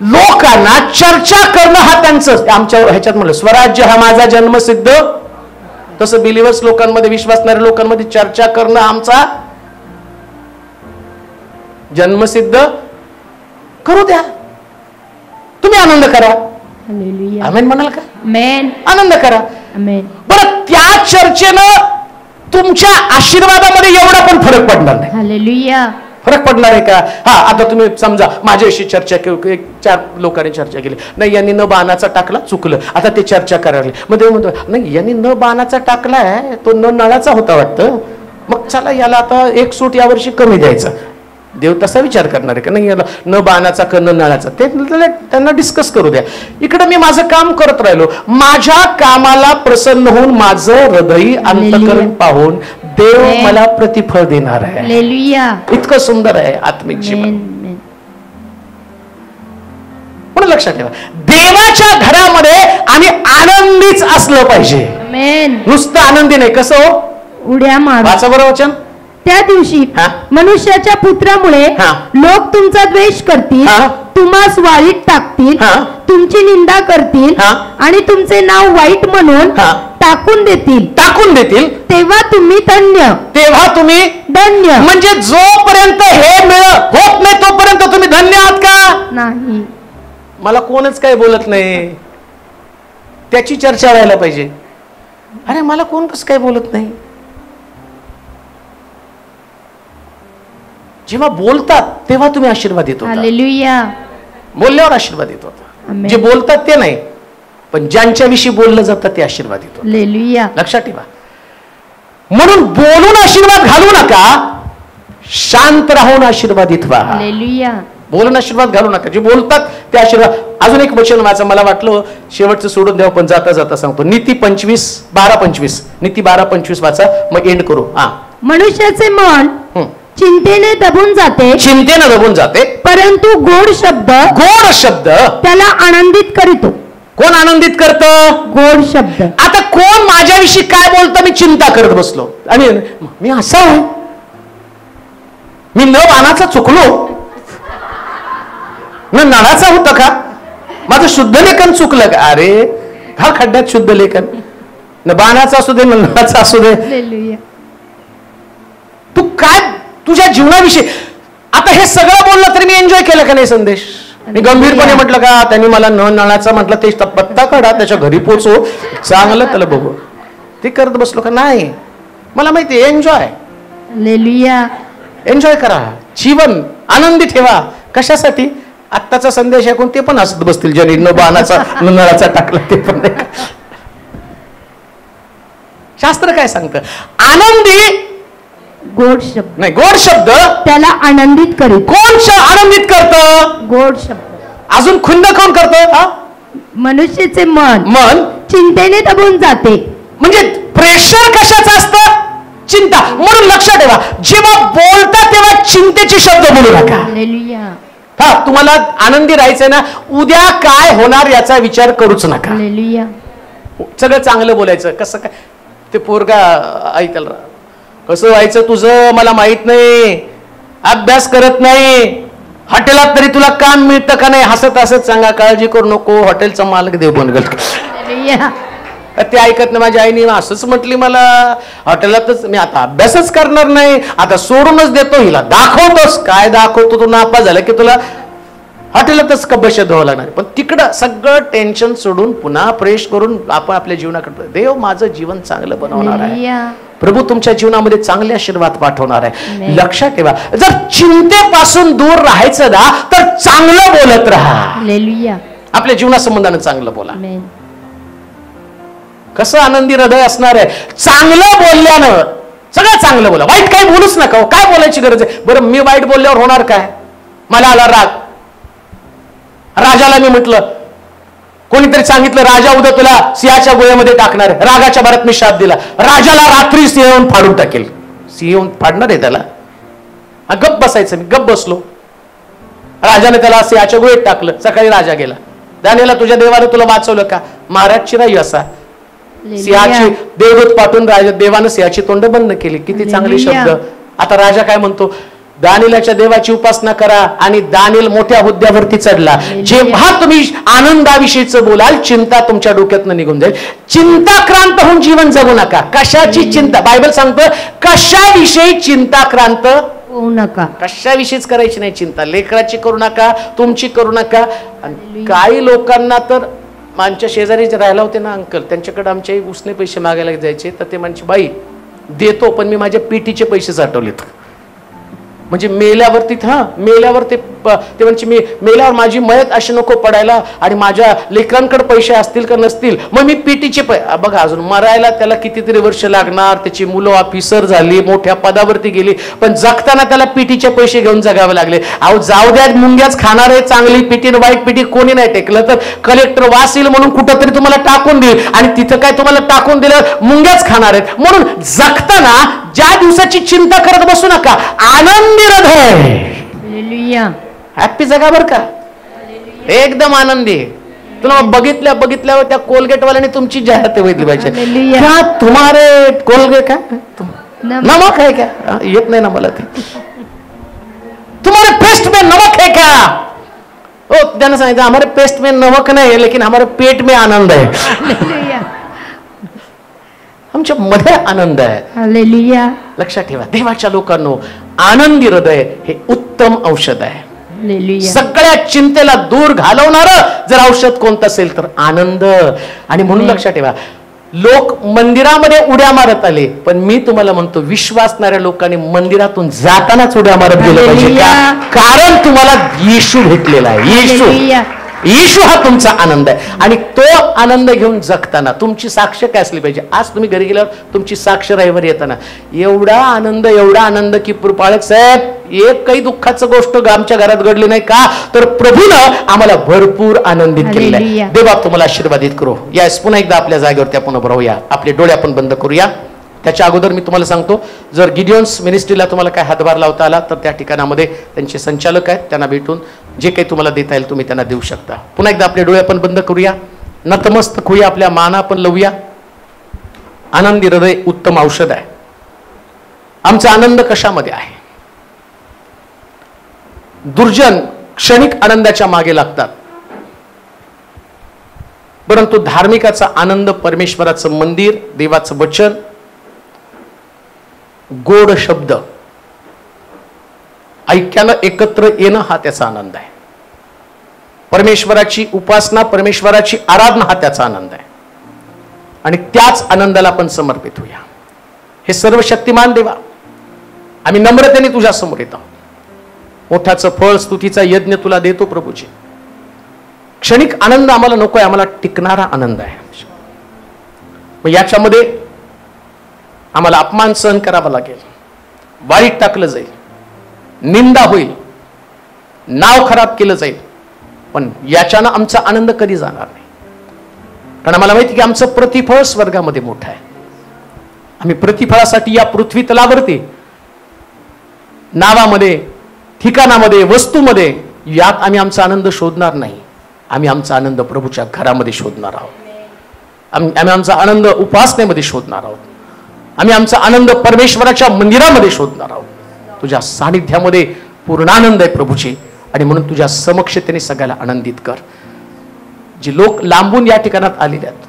लोकांना चर्चा करणं हा त्यांचं. आमच्या ह्याच्यात म्हणलं स्वराज्य हा माझा जन्मसिद्ध. तसं बिलिव्हर्स लोकांमध्ये, विश्वासणाऱ्या लोकांमध्ये चर्चा करणं आमचा जन्मसिद्ध. करू द्या, तुम्ही आनंद करा. हालेलुया. आमेन म्हणाल का? आमेन. आनंद करा. आमेन. बरं त्या चर्चेनं तुमच्या आशीर्वादामध्ये एवढा पण फरक पडणार नाही. हालेलुया. फरक पडणार आहे का? हा, आता तुम्ही समजा माझ्याशी चर्चा केली, 4 लोकांनी चर्चा केली, नाही यांनी न बाणाचा टाकला चुकलं, आता ते चर्चा करायला. मग देव म्हणतो नाही यांनी न बाणाचा टाकलाय, तो न नळाचा होता वाटतं, मग चला याला आता 1 सूट यावर्षी कमी द्यायचा. देव तसा विचार करणार आहे का? नाही याला न बाणाचा का न नळाचा, ते त्यांना डिस्कस करू द्या. इकडे मी माझं काम करत राहिलो, माझ्या कामाला प्रसन्न होऊन माझं हृदय अंतःकरण पाहून देव मला प्रतिफळ देणार आहे. हालेलुया. इतकं सुंदर आहे आत्मिक जीवन. म्हणून लक्षात ठेवा देवाच्या घरामध्ये आम्ही आनंदीच असलं पाहिजे. आमेन. नुसतं आनंदी नाही. कसं हो? उड्या मार. वाचा बरं वचन. त्या दिवशी मनुष्याच्या पुत्रामुळे लोक तुमचा द्वेष करतील, तुम्हास वाळीत टाकतील, तुमची निंदा करतील आणि तुमचे नाव वाईट म्हणून टाकून देतील. तेव्हा तुम्ही धन्य. म्हणजे जोपर्यंत हे होत नाही तोपर्यंत तुम्ही धन्य आहात का? नाही. मला कोणच काही बोलत नाही, त्याची चर्चा व्हायला पाहिजे. अरे मला कोण कसं काही बोलत नाही. जेव्हा बोलतात तेव्हा तुम्ही आशीर्वाद देतो. हालेलुया. बोलल्यावर आशीर्वाद देतो. जे बोलतात ते नाही, पण ज्यांच्याविषयी बोललं जातं ते आशीर्वाद देतो. हालेलुया. लक्षात ठेवा. म्हणून बोलून आशीर्वाद घालू नका, शांत राहून आशीर्वादित व्हा. हालेलुया. बोलून आशीर्वाद घालू नका, जे बोलतात ते आशीर्वाद. अजून एक वचन वाचा, मला वाटलं शेवटचं सोडून द्यावं पण जाता जाता सांगतो. नीती 12:25. नीती 12:25 वाचा, मग एंड करू. मनुष्याचे मन चिंतेने दबून जाते, परंतु गोड शब्द त्याला आनंदित करीतो. कोण आनंदित करतं? गोड शब्द. आता कोण माझ्याविषयी काय बोलतं मी चिंता करत बसलो आणि मी असा आहे, मी न बाणाचा चुकलो, न नळाचा होतं का, माझं शुद्ध लेखन चुकलं का? अरे हा खड्ड्यात शुद्ध लेखन, न बाणाचा असू दे न नळाचा असू दे. तू काय तुझ्या जीवनाविषयी आता हे सगळं बोललं तरी मी एन्जॉय केलं का नाही संदेश? मी गंभीरपणे म्हटलं का त्यांनी मला न नळाचा म्हटलं, ते पत्ता काढा, त्याच्या घरी पोचो, चांगलं त्याला बघू, ते करत बसलो का नाही? मला माहिती एन्जॉय. एन्जॉय करा, जीवन आनंदी ठेवा. कशासाठी? आत्ताचा संदेश ऐकून ते पण हसत बसतील ज्यांनी न बाणाचा न नळाचा टाकला ते पण. शास्त्र काय सांगतं? आनंदी गोड शब्द नाही, गोड शब्द त्याला आनंदित करीत. कोण आनंदित करतं? गोड शब्द. अजून खुंद कोण करतं? मनुष्याचे मन चिंतेने दबून जाते. म्हणजे प्रेशर कशाचं असतं? चिंता. म्हणून लक्षात ठेवा, जेव्हा बोलता तेव्हा चिंतेचे शब्द बोलू नका. हालेलुया. हा, तुम्हाला आनंदी राहायचंय ना, उद्या काय होणार याचा विचार करूच नका. हालेलुया. सगळं चांगलं बोलायचं. कसं काय ते पोरगा ऐकल, कसं व्हायचं तुझं मला माहित नाही, अभ्यास करत नाही, हॉटेलात तरी तुला काम मिळतं का नाही, हसत हसत सांगा, काळजी करू नको, हॉटेलचा मालक देव बनगल. ते ऐकत नाही. माझ्या आईने असंच म्हटली मला, हॉटेलातच मी आता अभ्यासच करणार नाही, आता सोडूनच देतो, हिला दाखवतोस. काय दाखवतो, तू नापास झाला की तुला हॉटेलातच कब्बशा धुवावं लागणार. पण तिकडं सगळं टेन्शन सोडून पुन्हा फ्रेश करून आपण आपल्या जीवनाकडे, देव माझं जीवन चांगलं बनवणार आहे, प्रभू तुमच्या जीवनामध्ये चांगले आशीर्वाद पाठवणार आहे. लक्षात ठेवा, जर चिंतेपासून दूर राहायचं ना तर चांगलं बोलत राहा. आपल्या जीवनासंबंधानं चांगलं बोला. कसं आनंदी हृदय असणार आहे, चांगलं बोलल्यानं. सगळं चांगलं बोला, वाईट काही बोलूच नका. काय बोलायची गरज आहे? बरं, मी वाईट बोलल्यावर होणार काय? मला आला राग, राजाला मी म्हटलं, कोणीतरी सांगितलं राजा उद्या तुला सिंहाच्या गोळ्यामध्ये टाकणार, रागाच्या भरात मी शाप दिला, राजाला रात्री सिंह येऊन फाडून टाकेल. सिंह येऊन फाडणार आहे त्याला? गप्प बसायचं. मी गप्प बसलो. राजाने त्याला सिंहाच्या गोळ्यात टाकलं. सकाळी राजा गेला, दानियेला तुझ्या देवाने तुला वाचवलं का? महाराज चिराई असा सिंहाची देवदूत पाठवून देवानं सिंहाची तोंड बंद केली. किती चांगले शब्द. आता राजा काय म्हणतो? दानियेलाच्या देवाची उपासना करा, आणि दानियल मोठ्या हुद्द्यावरती चढला. जेव्हा तुम्ही आनंदाविषयीच बोलाल, चिंता तुमच्या डोक्यातनं निघून जाईल. चिंताक्रांत होऊन जीवन जगू नका. कशाची चिंता? बायबल सांगतो कशाविषयी चिंताक्रांत होऊ नका. कशाविषयीच करायची नाही चिंता. लेकराची करू नका, तुमची करू नका. आणि काही लोकांना तर, आमच्या शेजारी जे राहायला होते ना अंकल, त्यांच्याकडे आमच्या उसने पैसे मागायला जायचे, तर ते म्हणजे बाई देतो, पण मी माझ्या पीटीचे पैसे साठवलेत. म्हणजे मेल्यावरती, मेल्यावर ते म्हणजे मी मेल्यावर माझी मयत अशी नको पडायला, आणि माझ्या लेकरांकडे पैसे असतील का नसतील, मग मी पीटीचे बघा, अजून मरायला त्याला कितीतरी वर्ष लागणार. त्याची मुलं ऑफिसर झाली, मोठ्या पदावरती गेली, पण जगताना त्याला पीटीचे पैसे घेऊन जगावे लागले. अहो जाऊ द्या, मुंग्याच खाणार आहे. चांगली पीटी वाईट पीटी कोणी नाही टेकलं तर कलेक्टर वासील म्हणून कुठंतरी तुम्हाला टाकून देईल, आणि तिथं काय तुम्हाला टाकून दिलं, मुंग्याच खाणार आहेत. म्हणून जगताना ज्या दिवसाची चिंता करत बसू नका. आनंदी हृदय, हॅपी जगा बर का, एकदम आनंदी. तुला बघितल्यावर त्या कोलगेट वाल्याने तुमची जाहिरात बघितली पाहिजे. क्या तुम्हारे कोलगेट का नमक है क्या? येत नाही ना मला ते. तुम्हारे पेस्ट में नमक है क्या? ओ, त्यानं सांगितलं हमारे पेस्ट में नमक नहीं है, लेकिन हमारे पेट में आनंद है. आमच्या मध्ये आनंद आहे. हालेलुया. लक्षात ठेवा, देवाच्या लोकांनो, आनंदी हृदय हे उत्तम औषध आहे. सगळ्या चिंतेला दूर घालवणार जर औषध कोणतं असेल तर आनंद. आणि म्हणून लक्षात ठेवा, लोक मंदिरामध्ये उड्या मारत आले, पण मी तुम्हाला म्हणतो विश्वासणाऱ्या लोकांनी मंदिरातून जातानाच उड्या मारत गेलं पाहिजे. कारण तुम्हाला येशू भेटलेला आहे. येशू हा तुमचा आनंद आहे, आणि तो आनंद घेऊन जगताना तुमची साक्ष काय असली पाहिजे? आज तुम्ही घरी गेल्यावर तुमची साक्ष रविवारी येताना एवढा आनंद की पाळक साहेब, एक काही दुःखाचं गोष्ट आमच्या घरात घडली नाही का, तर प्रभूनं आम्हाला भरपूर आनंदित केलेलं आहे. देवा तुम्हाला आशीर्वादित करू. यास पुन्हा एकदा आपल्या जागेवरती आपण उभं राहूया, आपले डोळे आपण बंद करूया. त्याच्या अगोदर मी तुम्हाला सांगतो, जर गिडियन्स मिनिस्ट्रीला तुम्हाला काय हातभार लावता आला तर त्या ठिकाणामध्ये त्यांचे संचालक आहेत, त्यांना भेटून जे काही तुम्हाला देता येईल तुम्ही त्यांना देऊ शकता. पुन्हा एकदा आपले डोळे आपण बंद करूया, नतमस्तक होऊया, आपल्या माना आपण लावूया. आनंदी हृदय उत्तम औषध आहे. आमचा आनंद कशामध्ये आहे? दुर्जन क्षणिक आनंदाच्या मागे लागतात, परंतु धार्मिकाचा आनंद परमेश्वराचं मंदिर, देवाचं वचन, गोड शब्द, ऐक्यानं एकत्र येणं हा त्याचा आनंद आहे. परमेश्वराची उपासना, परमेश्वराची आराधना हा त्याचा आनंद आहे. आणि त्याच आनंदाला आपण समर्पित होऊया. हे सर्व शक्तिमान देवा, आम्ही नम्रतेने तुझ्या समोर येतो. मोठाचं फळ स्तुतीचा यज्ञ तुला देतो प्रभूजी. क्षणिक आनंद आम्हाला नकोय, आम्हाला टिकणारा आनंद आहे. मग याच्यामध्ये आम्हाला अपमान सहन करावा लागेल, वाईट टाकलं जाईल, निंदा होईल, नाव खराब केलं जाईल, पण याच्यानं आमचा आनंद कधी जाणार नाही. कारण आम्हाला माहिती की आमचं प्रतिफळ स्वर्गामध्ये मोठं आहे. आम्ही प्रतिफळासाठी या पृथ्वी तलावरती नावामध्ये, ठिकाणामध्ये, वस्तूमध्ये यात आम्ही आमचा आनंद शोधणार नाही. आम्ही आमचा आनंद प्रभूच्या घरामध्ये शोधणार आहोत. आम्ही आमचा आनंद उपासनेमध्ये शोधणार आहोत. आम्ही आमचा आनंद परमेश्वराच्या मंदिरामध्ये शोधणार आहोत. तुझ्या सानिध्यामध्ये पूर्ण आनंद आहे प्रभूचे, आणि म्हणून तुझ्या समक्षतेने सगळ्याला आनंदित कर. जे लोक लांबून या ठिकाणात आलेले आहेत,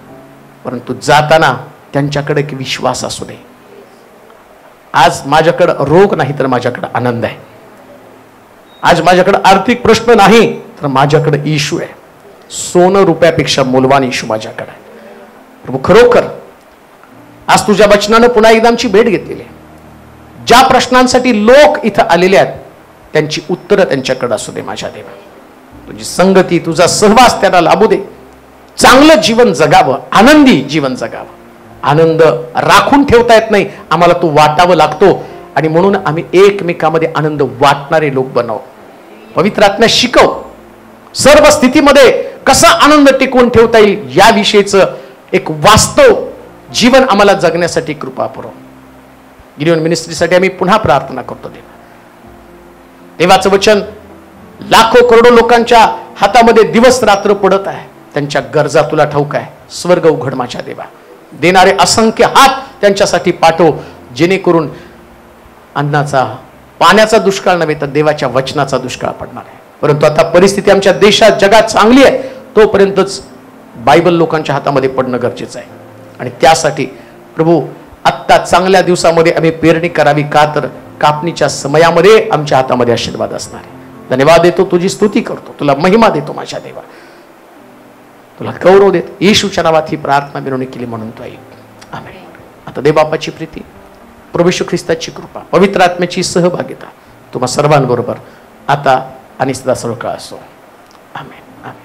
परंतु जाताना त्यांच्याकडे एक विश्वास असू दे. आज माझ्याकडे रोग नाही तर माझ्याकडे आनंद आहे. आज माझ्याकडे आर्थिक प्रश्न नाही तर माझ्याकडे येशू आहे. सोनं रुपयापेक्षा मूल्यवान येशू माझ्याकडे आहे. प्रभू खरोखर आज तुझ्या वचनानं पुन्हा एकदा आमची भेट घेतलेली आहे. ज्या प्रश्नांसाठी लोक इथं आलेले आहेत त्यांची उत्तरं त्यांच्याकडे असू दे माझ्या देवा. तुझी संगती, तुझा सहवास त्यांना लाभू दे. चांगलं जीवन जगावं, आनंदी जीवन जगावं. आनंद राखून ठेवता येत नाही, आम्हाला तो वाटावं लागतो, आणि म्हणून आम्ही एकमेकांमध्ये आनंद वाटणारे लोक बनव. पवित्र आत्म्या शिकव, सर्व स्थितीमध्ये कसा आनंद टिकवून ठेवता येईल याविषयीचं एक वास्तव जीवन आम्हाला जगण्यासाठी कृपा पुरव. गिरियन मिनिस्ट्रीसाठी आम्ही पुन्हा प्रार्थना करतो. देवाचं वचन लाखो करोडो लोकांच्या हातामध्ये दिवस रात्र पडत आहे. त्यांच्या गरजा तुला ठाऊक आहे. स्वर्ग उघड माझ्या देवा. देणारे असंख्य हात त्यांच्यासाठी पाठव, जेणेकरून अन्नाचा, पाण्याचा दुष्काळ नव्हे तर देवाच्या वचनाचा दुष्काळ पडणार आहे. परंतु आता परिस्थिती आमच्या देशात, जगात चांगली आहे, तोपर्यंतच बायबल लोकांच्या हातामध्ये पडणं गरजेचं आहे. आणि त्यासाठी प्रभू आत्ता चांगल्या दिवसामध्ये आम्ही पेरणी करावी, का तर कापणीच्या समयामध्ये आमच्या हातामध्ये आशीर्वाद असणार आहे. धन्यवाद देतो, तुझी स्तुती करतो, तुला महिमा देतो माझ्या देवा, तुला गौरव देतो. येशूच्या नावात ही प्रार्थना मिळवणी केली म्हणून तो ऐक. आमेन. आता देव बापाची प्रीती, प्रभू येशू ख्रिस्ताची कृपा, पवित्र आत्म्याची सहभागिता तुम्हा सर्वांबरोबर आता आणि सदा सर्व काळ असो. आमेन. आमेन.